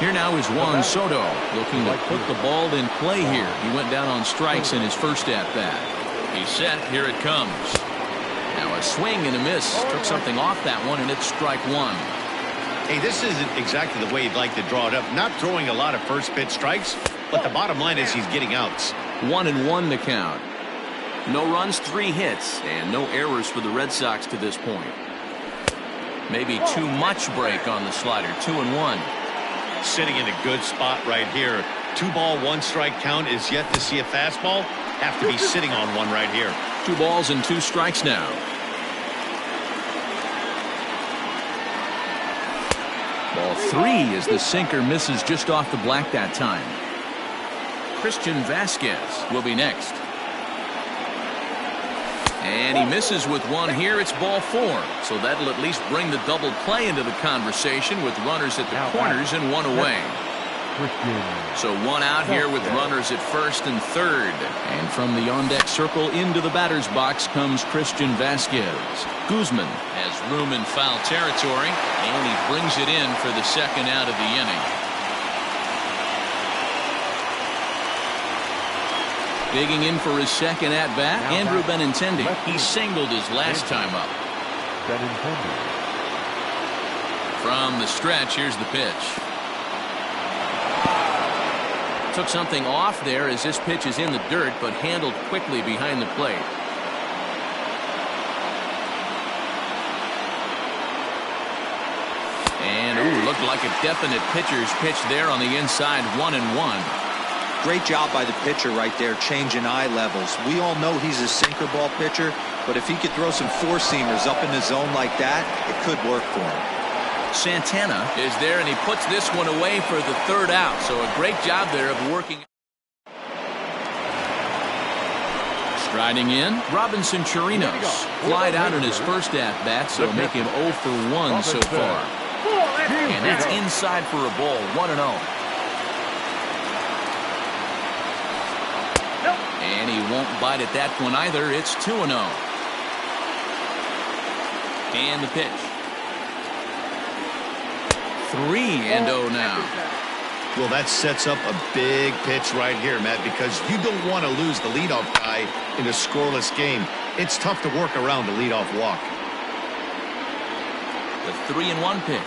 Here now is Juan Soto looking to put the ball in play here. He went down on strikes in his first at-bat. He's set. Here it comes. Now a swing and a miss. Took something off that one, and it's strike 1. Hey, this isn't exactly the way you'd like to draw it up. Not throwing a lot of first pitch strikes, but the bottom line is he's getting outs. 1-1 the count. No runs, 3 hits, and no errors for the Red Sox to this point. Maybe too much break on the slider. 2-1. Sitting in a good spot right here. 2 ball, 1 strike count is yet to see a fastball. Have to be sitting on one right here. 2 balls and 2 strikes now. Ball 3 as the sinker misses just off the black that time. Christian Vasquez will be next. And he misses with one here. It's ball 4. So that'll at least bring the double play into the conversation with runners at the corners and 1 away. So 1 out here with runners at first and third. And from the on-deck circle into the batter's box comes Christian Vasquez. Guzman has room in foul territory, and he brings it in for the second out of the inning. Digging in for his second at-bat, Andrew Benintendi. He singled his last time up. From the stretch, here's the pitch. Took something off there as this pitch is in the dirt, but handled quickly behind the plate. And, ooh, looked like a definite pitcher's pitch there on the inside, 1-1. Great job by the pitcher right there, changing eye levels. We all know he's a sinker ball pitcher, but if he could throw some four-seamers up in the zone like that, it could work for him. Santana is there, and he puts this one away for the third out. So a great job there of working. Striding in, Robinson Chirinos. Flied out in his first at-bat, so make him 0 for 1 so far. And that's inside for a ball, 1-0. And he won't bite at that one either. It's 2-0. And the pitch. 3-0 now. Well, that sets up a big pitch right here, Matt, because you don't want to lose the leadoff guy in a scoreless game. It's tough to work around a leadoff walk. The 3-1 pitch.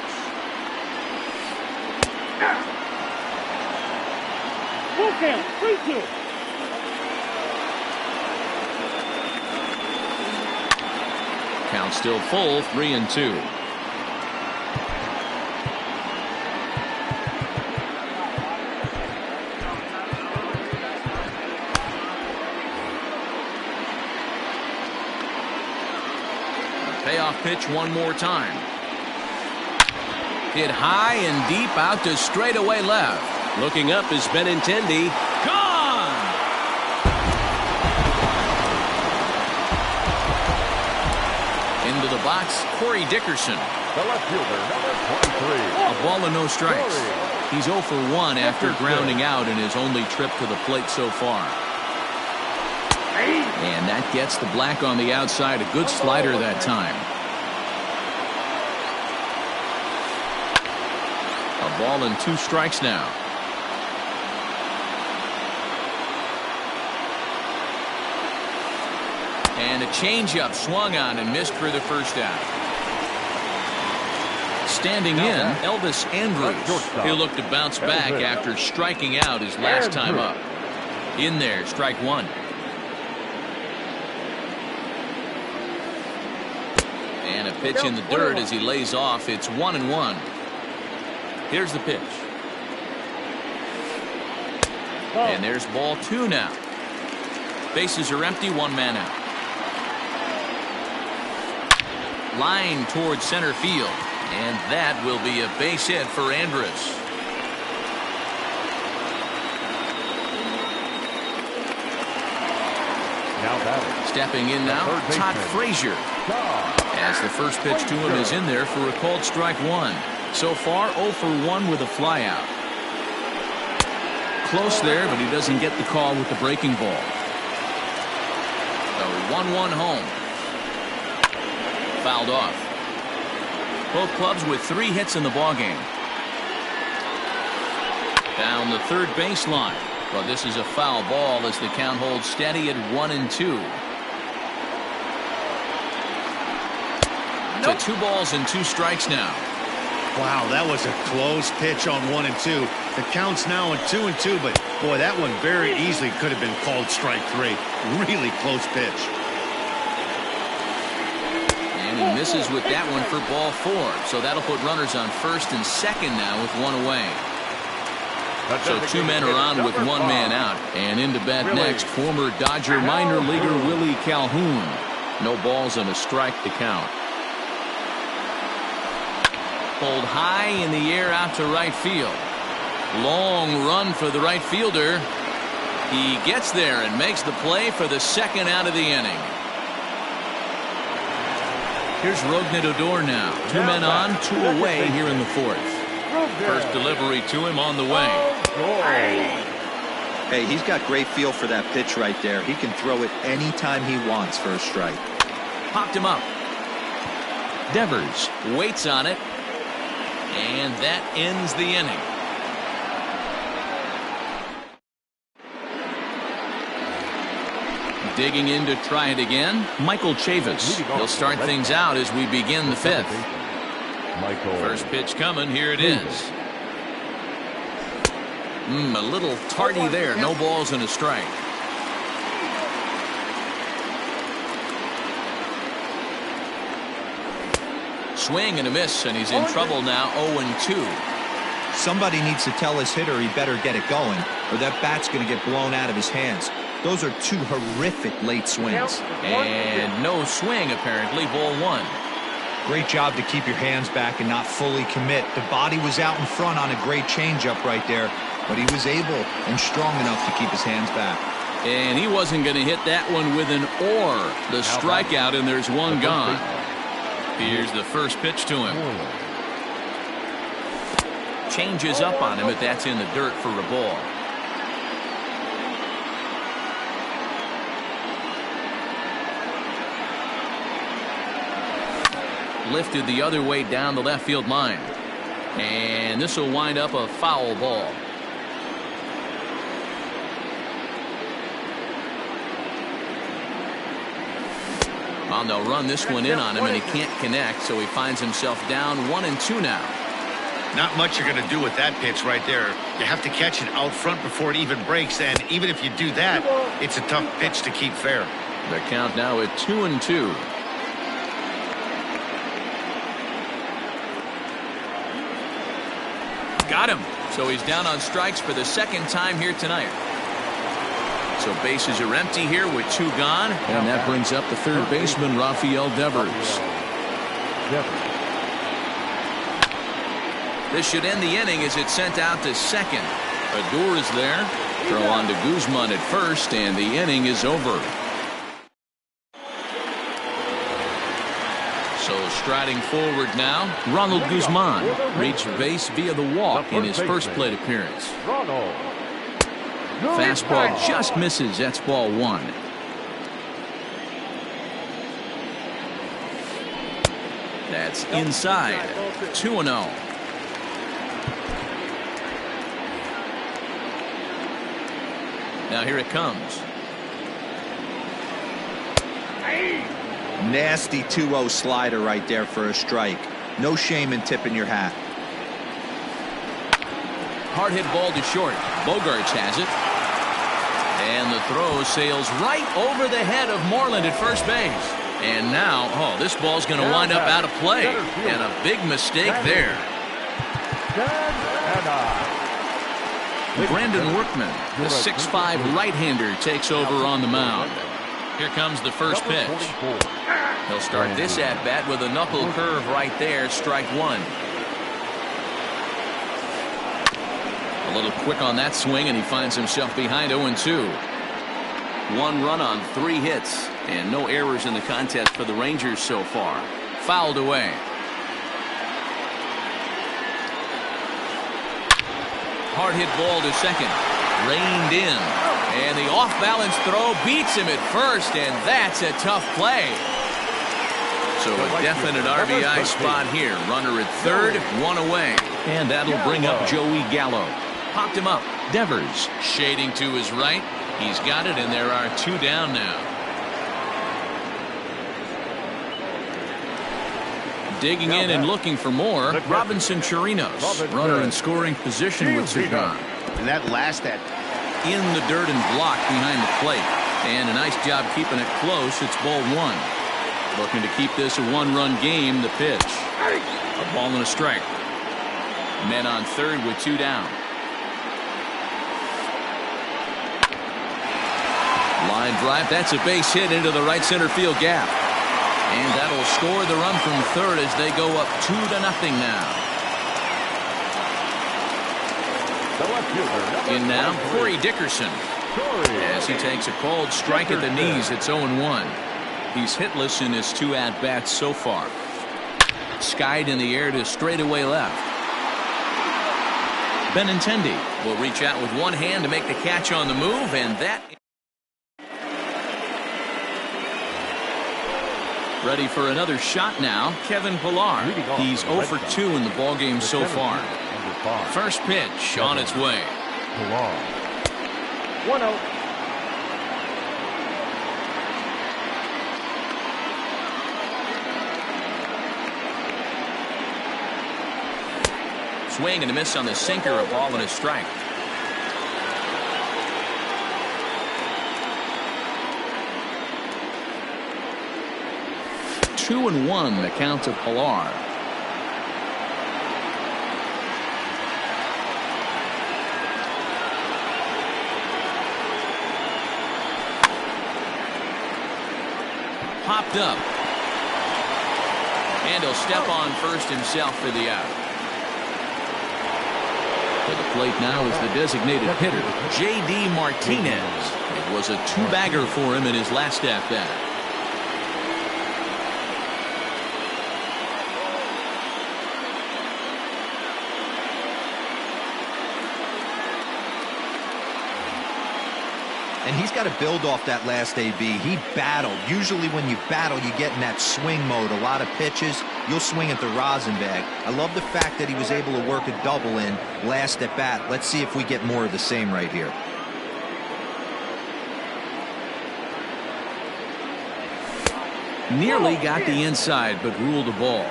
Full count, 3-2. Count still full, 3-2. Payoff pitch one more time. Hit high and deep out to straightaway left. Looking up is Benintendi. Gone! Into the box, Corey Dickerson. The left fielder, number 23. A ball and no strikes. He's 0 for 1 after grounding out in his only trip to the plate so far. And that gets the black on the outside. A good slider that time. A ball and 2 strikes now. And a changeup swung on and missed for the first out. Standing in, Elvis Andrus. He'll look to bounce back after striking out his last time up. In there, strike 1. And a pitch in the dirt as he lays off. It's 1-1. Here's the pitch. And there's ball 2 now. Bases are empty, 1 man out. Line towards center field. And that will be a base hit for Andrus. Now batting. Stepping in now, Todd Frazier. As the first pitch to him is in there for a called strike 1. So far 0 for 1 with a flyout. Close there, but he doesn't get the call with the breaking ball. The 1-1 home. Fouled off. Both clubs with 3 hits in the ballgame. Down the third baseline. Well, this is a foul ball as the count holds steady at 1-2. To 2 balls and 2 strikes now. Wow, that was a close pitch on 1 and 2. The count's now at 2 and 2, but boy, that one very easily could have been called strike 3. Really close pitch. And he misses with that one for ball 4. So that'll put runners on first and second now with 1 away. So 2 men are on with 1 man out. And into bat next, former Dodger minor leaguer Willie Calhoun. No balls and a strike to count. Pulled high in the air out to right field. Long run for the right fielder. He gets there and makes the play for the second out of the inning. Here's Rougned Odor now. 2 men on, 2 away here in the 4th. First delivery to him on the way. Hey, he's got great feel for that pitch right there. He can throw it anytime he wants for a strike. Popped him up. Devers waits on it. And that ends the inning. Digging in to try it again, Michael Chavis. He'll start things out as we begin the 5th. First pitch coming, here it is. A little tardy there, no balls and a strike. Swing and a miss, and he's in trouble now, 0-2. Somebody needs to tell his hitter he better get it going, or that bat's going to get blown out of his hands. Those are 2 horrific late swings. And no swing, apparently, ball 1. Great job to keep your hands back and not fully commit. The body was out in front on a great changeup right there, but he was able and strong enough to keep his hands back. And he wasn't going to hit that one with an or. The strikeout, and there's 1 gone. Here's the first pitch to him. Changes up on him, but that's in the dirt for a ball. lifted the other way down the left field line. And this will wind up a foul ball. Well, they'll run this one in on him, and he can't connect, so he finds himself down 1-2 now. Not much you're going to do with that pitch right there. You have to catch it out front before it even breaks, and even if you do that, it's a tough pitch to keep fair. The count now at 2-2. Got him. So he's down on strikes for the second time here tonight. So bases are empty here with 2 gone. And that brings up the third baseman, Rafael Devers. This should end the inning as it's sent out to second. Odor is there. Throw on to Guzman at first, and the inning is over. So striding forward now, Ronald Guzman reached base via the walk in his first plate appearance. Fastball just misses. That's ball 1. That's inside. 2-0. Now here it comes. Nasty 2-0 slider right there for a strike. No shame in tipping your hat. Hard hit ball to short. Bogarts has it. And the throw sails right over the head of Moreland at first base. And now, oh, this ball's going to wind up out of play. And a big mistake there. Brandon Workman, the 6'5" right-hander, takes over on the mound. Here comes the first pitch. He'll start this at-bat with a knuckle curve right there, strike 1. A little quick on that swing, and he finds himself behind 0-2. 1 run on 3 hits, and no errors in the contest for the Rangers so far. Fouled away. Hard hit ball to second. Reined in. And the off-balance throw beats him at first, and that's a tough play. So a definite RBI spot here. Runner at third, 1 away. And that'll bring up Joey Gallo. Popped him up. Devers shading to his right. He's got it, and there are 2 down now. Digging in and looking for more, Robinson Chirinos. Runner in scoring position with 2 gone. And that last at in the dirt and blocked behind the plate. And a nice job keeping it close. It's ball 1. Looking to keep this a 1-run game. The pitch. A ball and a strike. Men on third with 2 down. Line drive. That's a base hit into the right center field gap. And that'll score the run from third as they go up 2-0 now. In now, Corey Dickerson. As he takes a called strike at the knees, it's 0-1. He's hitless in his 2 at-bats so far. Skied in the air to straightaway left. Benintendi will reach out with one hand to make the catch on the move, and that... Ready for another shot now, Kevin Pillar. He's 0 for 2 in the ballgame so far. First pitch on its way. 1-0. Swing and a miss on the sinker, a ball and a strike. Two and 1 the count to Pillar. Popped up. And he'll step on first himself for the out. To the plate now is the designated hitter, J.D. Martinez. It was a 2-bagger for him in his last at-bat. And he's got to build off that last AB. He battled. Usually when you battle, you get in that swing mode. A lot of pitches. you'll swing at the rosin bag. I love the fact that he was able to work a double in last at bat. Let's see if we get more of the same right here. Nearly got the inside, but ruled the ball.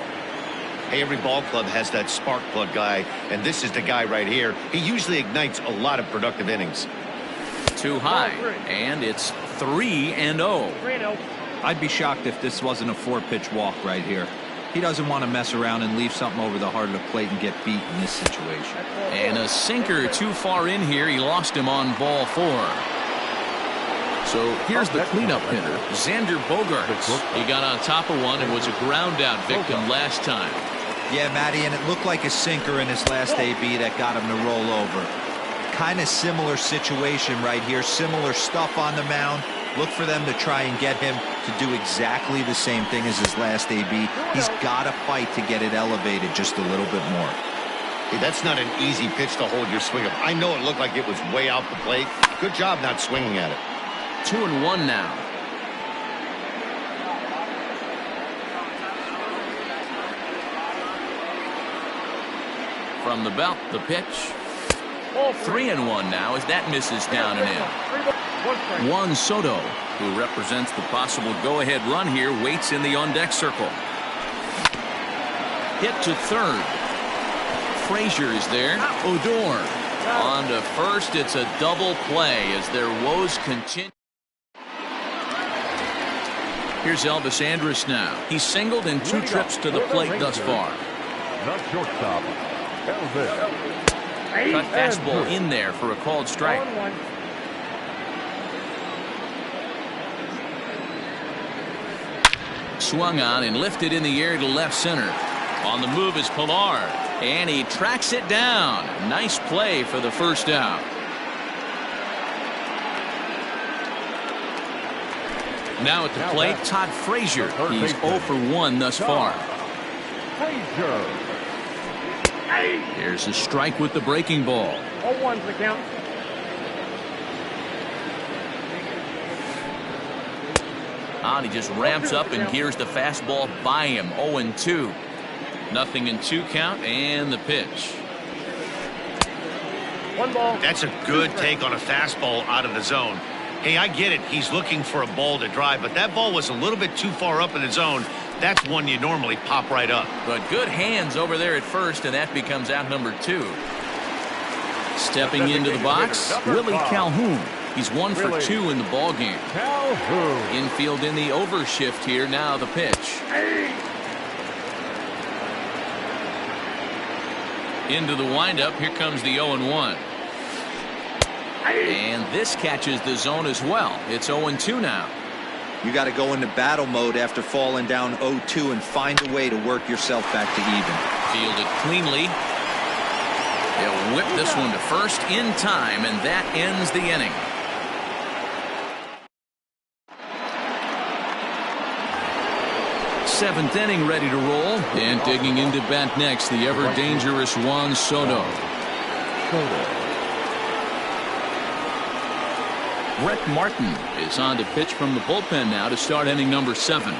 Hey, every ball club has that spark plug guy, and this is the guy right here. He usually ignites a lot of productive innings. Too high, and it's 3-0. I'd be shocked if this wasn't a 4-pitch walk right here. He doesn't want to mess around and leave something over the heart of the plate and get beat in this situation. And a sinker too far in here. He lost him on ball 4. So here's the cleanup hitter, Xander Bogaerts. He got on top of one and was a ground out victim last time. Yeah, Matty, and it looked like a sinker in his last AB that got him to roll over. Kind of similar situation right here. Similar stuff on the mound. Look for them to try and get him to do exactly the same thing as his last AB. He's got to fight to get it elevated just a little bit more. Hey, that's not an easy pitch to hold your swing up. I know it looked like it was way out the plate. Good job not swinging at it. 2-1 now. From the belt, the pitch. 3-1 now as that misses down and in. Juan Soto, who represents the possible go-ahead run here, waits in the on-deck circle. Hit to third. Frazier is there. Odor on to first. It's a double play as their woes continue. Here's Elvis Andrus now. He's singled in 2 trips to the plate thus far. The shortstop, Elvis. Cut fastball in there for a called strike. Swung on and lifted in the air to left center. On the move is Pilar, and he tracks it down. Nice play for the first out. Now at the plate, Todd Frazier. He's 0 for 1 thus far. Here's a strike with the breaking ball. 0-1's the count. And he just ramps up and gears the fastball by him. 0-2. Nothing in 2 count, and the pitch. 1 ball. That's a good take on a fastball out of the zone. Hey, I get it. He's looking for a ball to drive, but that ball was a little bit too far up in the zone. That's one you normally pop right up. But good hands over there at first, and that becomes out number 2. Stepping into the box, Willie Calhoun. He's 1 for 2 in the ball game. Infield in the overshift here. Now the pitch. Into the windup. Here comes the 0-1. And this catches the zone as well. It's 0-2 now. You got to go into battle mode after falling down 0-2 and find a way to work yourself back to even. Fielded cleanly. They'll whip this one to first in time, and that ends the inning. Seventh inning ready to roll, and digging into bat next, the ever-dangerous Juan Soto. Brett Martin is on to pitch from the bullpen now to start inning number 7.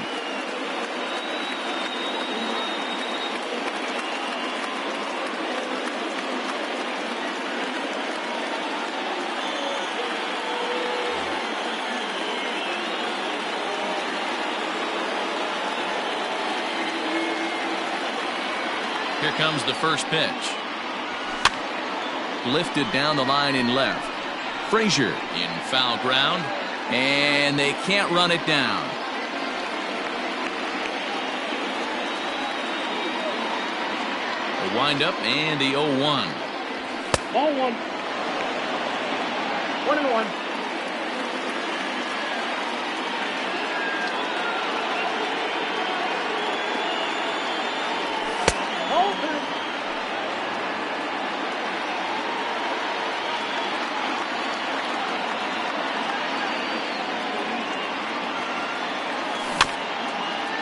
Here comes the first pitch. Lifted down the line in left. Frazier in foul ground, and they can't run it down. A windup and the 0-1. Ball 1. 1-1.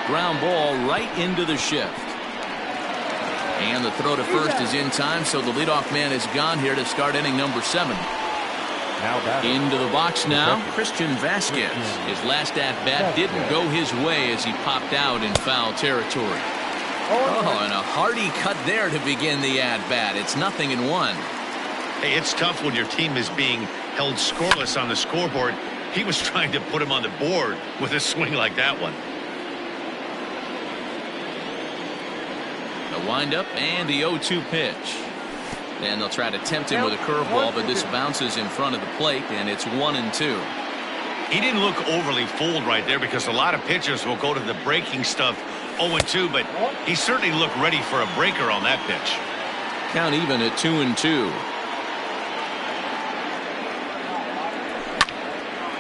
Ground ball right into the shift. And the throw to first is in time, so the leadoff man is gone here to start inning number 7. Into the box now, Christian Vasquez. His last at-bat didn't go his way as he popped out in foul territory. Oh, and a hearty cut there to begin the at-bat. It's 0-1. Hey, it's tough when your team is being held scoreless on the scoreboard. He was trying to put him on the board with a swing like that one. The windup and the 0-2 pitch. And they'll try to tempt him with a curveball, but this bounces in front of the plate, and it's 1-2. He didn't look overly fooled right there because a lot of pitchers will go to the breaking stuff 0-2, but he certainly looked ready for a breaker on that pitch. Count even at 2-2.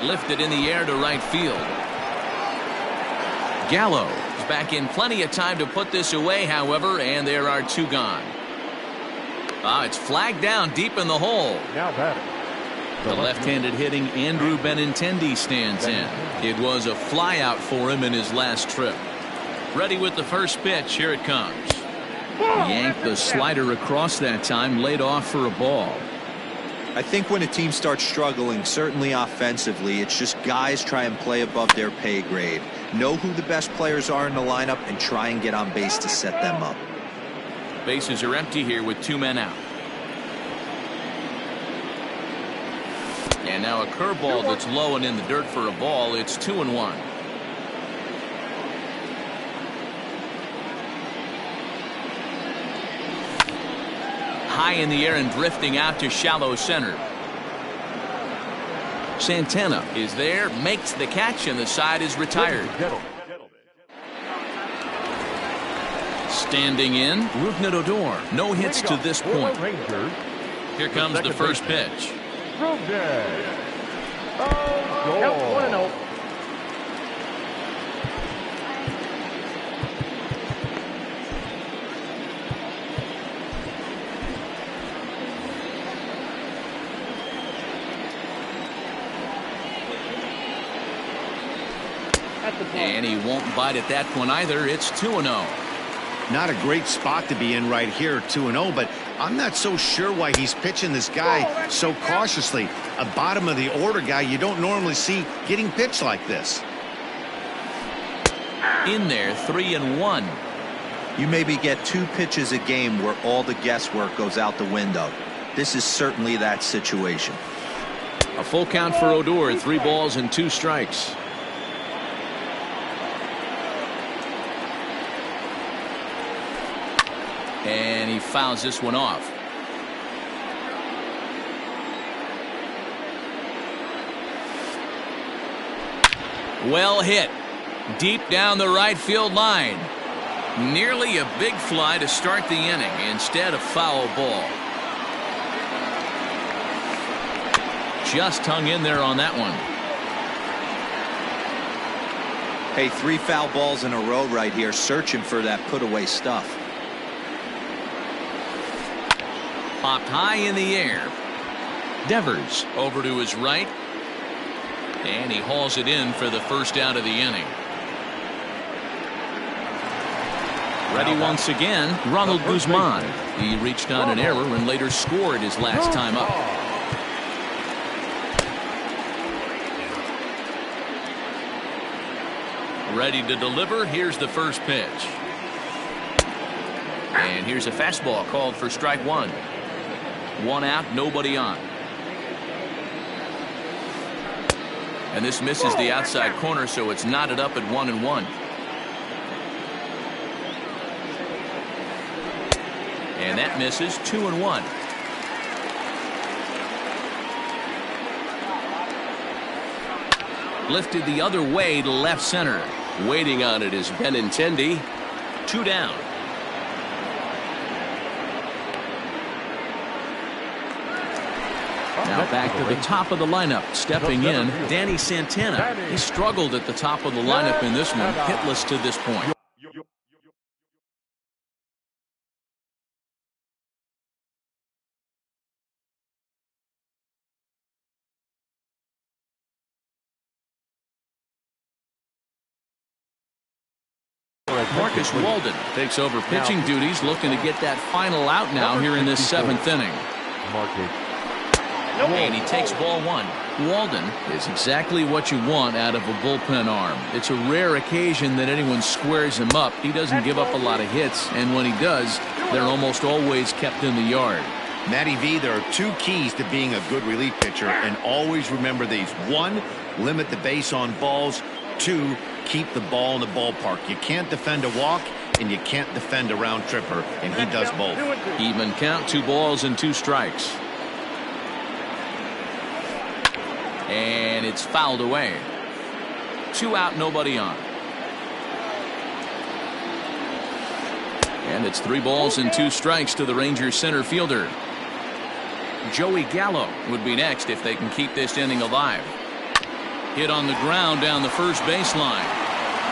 Lifted in the air to right field. Gallo is back in plenty of time to put this away, however, and there are 2 gone. It's flagged down deep in the hole. Now batting. The left-handed hitting Andrew Benintendi stands in. It was a flyout for him in his last trip. Ready with the first pitch. Here it comes. Yanked the slider across that time, laid off for a ball. I think when a team starts struggling, certainly offensively, it's just guys try and play above their pay grade. Know who the best players are in the lineup and try and get on base to set them up. Bases are empty here with 2 men out. And now a curveball that's low and in the dirt for a ball. It's 2-1. High in the air and drifting out to shallow center. Santana is there, makes the catch, and the side is retired. Standing in, Rougned Odor. No hits to this point. Here comes the first pitch. Count 1-0. And he won't bite at that one either. It's 2-0. Not a great spot to be in right here, 2-0, but I'm not so sure why he's pitching this guy so cautiously. A bottom of the order guy you don't normally see getting pitched like this. In there, 3-1. You maybe get 2 pitches a game where all the guesswork goes out the window. This is certainly that situation. A full count for Odor, 3 balls and 2 strikes. And he fouls this one off. Well hit. Deep down the right field line. Nearly a big fly to start the inning. Instead, a foul ball. Just hung in there on that one. Hey, 3 foul balls in a row right here, searching for that put-away stuff. Popped high in the air. Devers over to his right. And he hauls it in for the first out of the inning. Ready once again, Ronald Guzman. He reached on an error and later scored his last time up. Ready to deliver. Here's the first pitch. And here's a fastball called for strike 1. 1 out, nobody on. And this misses the outside corner, so it's knotted up at 1-1. And that misses. 2-1. Lifted the other way to left center. Waiting on it is Benintendi. 2 down. Now back to the top of the lineup. Stepping in, Danny Santana. He struggled at the top of the lineup in this one. Hitless to this point. Marcus Walden takes over pitching duties, looking to get that final out now here in this 7th inning. And he takes ball 1. Walden is exactly what you want out of a bullpen arm. It's a rare occasion that anyone squares him up. He doesn't give up a lot of hits, and when he does, they're almost always kept in the yard. Matty V, there are two keys to being a good relief pitcher, and always remember these. One, limit the base on balls. Two, keep the ball in the ballpark. You can't defend a walk, and you can't defend a round tripper, and he does both. Even count, 2 balls and 2 strikes. And it's fouled away. 2 out, nobody on. And it's 3 balls and 2 strikes to the Rangers center fielder. Joey Gallo would be next if they can keep this inning alive. Hit on the ground down the first baseline.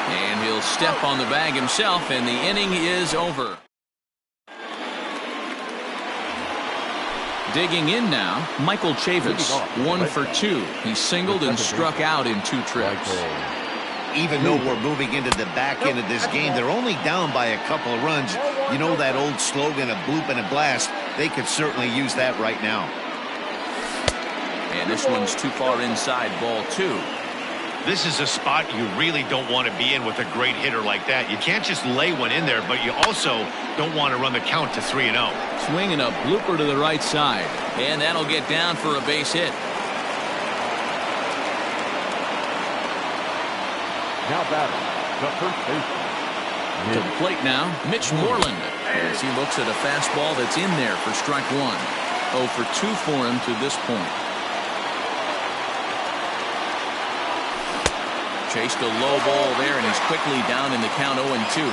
And he'll step on the bag himself, and the inning is over. Digging in now, Michael Chavis, 1 for 2. He singled and struck out in 2 trips. Even though we're moving into the back end of this game, they're only down by a couple of runs. You know that old slogan, a bloop and a blast? They could certainly use that right now. And this one's too far inside, ball 2. This is a spot you really don't want to be in with a great hitter like that. You can't just lay one in there, but you also don't want to run the count to 3-0. Swinging a blooper to the right side, and that'll get down for a base hit. Now batting, the first baseman. To the plate now, Mitch Moreland, as he looks at a fastball that's in there for strike 1. 0 for 2 for him to this point. Chased a low ball there, and he's quickly down in the count 0-2.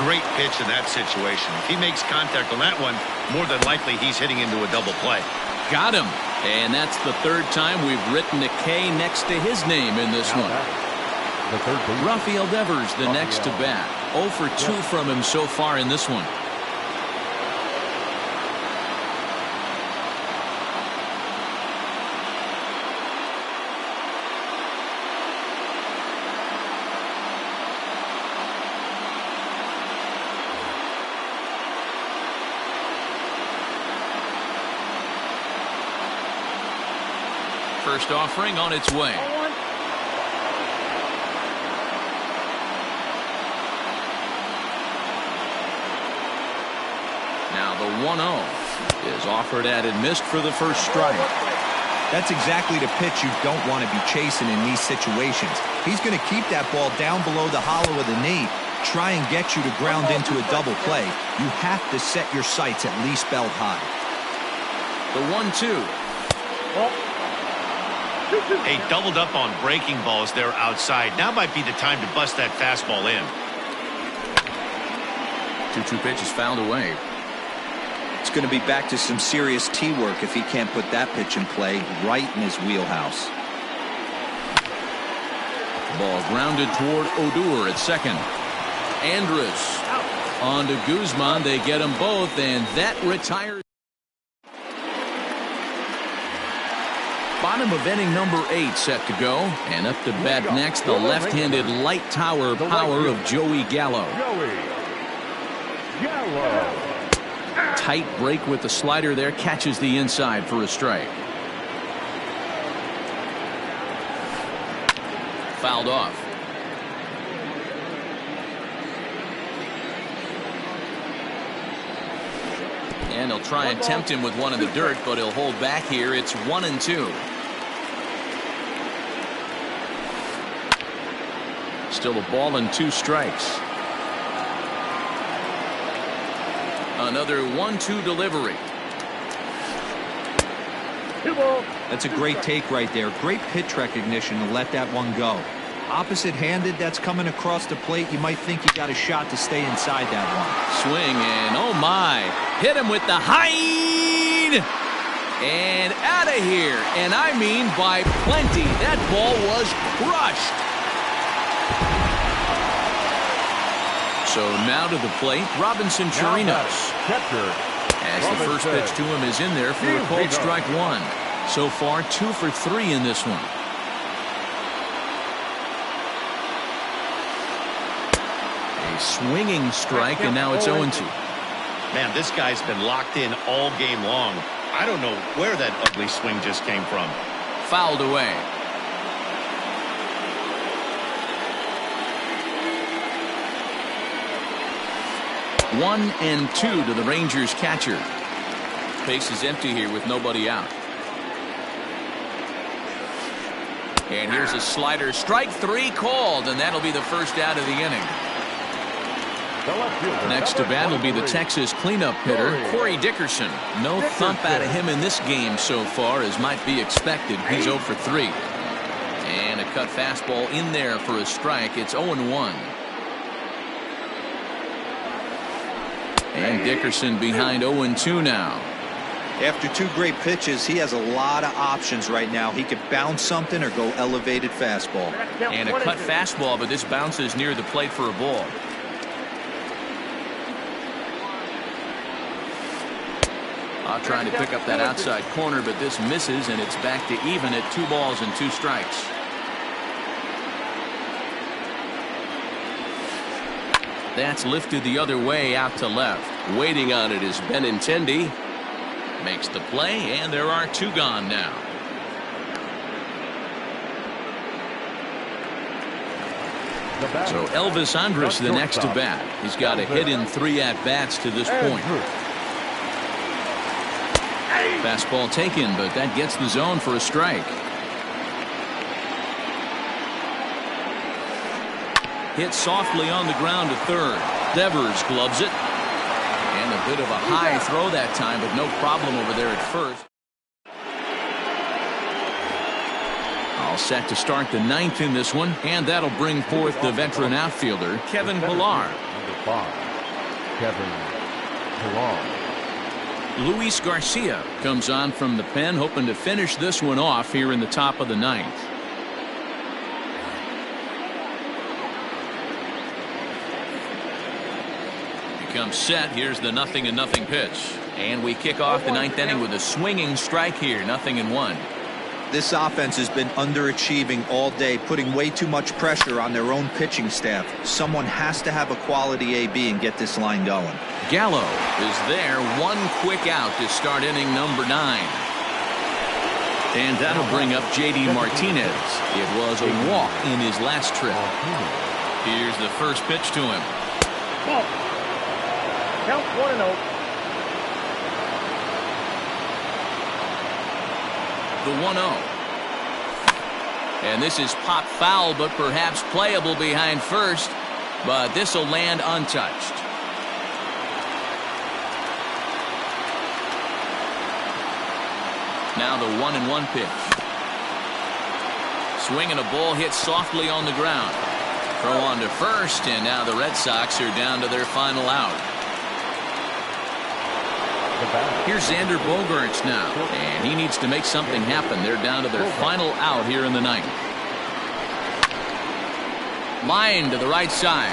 Great pitch in that situation. If he makes contact on that one, more than likely he's hitting into a double play. Got him. And that's the 3rd time we've written a K next to his name in this one. Rafael Devers the next to bat. 0 for 2 from him so far in this one. First offering on its way. Now the 1-0 is offered at and missed for the first strike. That's exactly the pitch you don't want to be chasing in these situations. He's going to keep that ball down below the hollow of the knee, try and get you to ground into a double play. You have to set your sights at least belt high. The 1-2. Hey, doubled up on breaking balls there outside. Now might be the time to bust that fastball in. 2-2 pitch is fouled away. It's going to be back to some serious tee work if he can't put that pitch in play right in his wheelhouse. Ball grounded toward Odor at second. Andrus on to Guzman. They get them both, and that retires. Bottom of inning number 8 set to go, and up to bat next, the left-handed light tower power of Joey Gallo. Tight break with the slider there, catches the inside for a strike. Fouled off. And he'll try and tempt him with one in the dirt, but he'll hold back here. It's 1-2. Still a ball and 2 strikes. Another 1-2 delivery. That's a great take right there. Great pitch recognition to let that one go. Opposite-handed, that's coming across the plate. You might think you got a shot to stay inside that one. Swing, and oh my, hit him with the hide, and out of here. And I mean by plenty. That ball was crushed. So now to the plate, Robinson Chirinos. As the first pitch to him is in there for a called strike 1. So far 2 for 3 in this one. A swinging strike, and now it's 0-2. Man, this guy's been locked in all game long. I don't know where that ugly swing just came from. fouled away. One and two to the Rangers catcher. Base is empty here with nobody out. And here's a slider. Strike three called, and that'll be the first out of the inning. Next to bat will be the Texas cleanup hitter, Corey Dickerson. No thump out of him in this game so far, as might be expected. He's 0 for 3. And a cut fastball in there for a strike. It's 0-1. And Dickerson behind 0-2 now. After two great pitches, he has a lot of options right now. He could bounce something or go elevated fastball. And a cut fastball, but this bounces near the plate for a ball. Trying to pick up that outside corner, but this misses, and it's back to even at 2 balls and 2 strikes. That's lifted the other way out to left. Waiting on it is Benintendi. Makes the play, and there are 2 gone now. So Elvis Andrus the next to bat. He's got a hit in 3 at-bats to this point. Fastball taken, but that gets the zone for a strike. Hit softly on the ground to third. Devers gloves it. And a bit of a high throw that time, but no problem over there at first. All set to start the 9th in this one, and that'll bring forth the veteran outfielder, Kevin Pillar. Number 5, Kevin Pillar. Luis Garcia comes on from the pen, hoping to finish this one off here in the top of the 9th. Becomes set. Here's the 0-0 pitch. And we kick off the 9th inning with a swinging strike here. 0-1. This offense has been underachieving all day, putting way too much pressure on their own pitching staff. Someone has to have a quality AB and get this line going. Gallo is there. 1 quick out to start inning number 9. And that'll bring up J.D. Martinez. It was a walk in his last trip. Here's the first pitch to him. Ball. Count 1-0. The 1-0. And this is pop foul, but perhaps playable behind first. But this will land untouched. Now the 1-1 pitch. Swinging a ball hit softly on the ground. Throw on to first, and now the Red Sox are down to their final out. Here's Xander Bogaerts now, and he needs to make something happen. They're down to their final out here in the 9th. Line to the right side.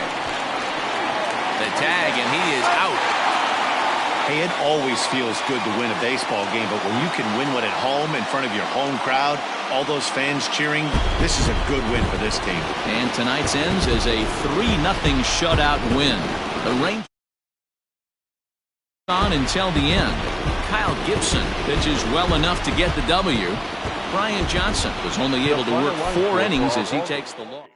The tag, and he is out. Hey, it always feels good to win a baseball game, but when you can win one at home in front of your home crowd, all those fans cheering, this is a good win for this team. And tonight's ends as a 3-0 shutout win. The Rangers on until the end. Kyle Gibson pitches well enough to get the W. Brian Johnson was only able to work 4 innings as he takes the loss.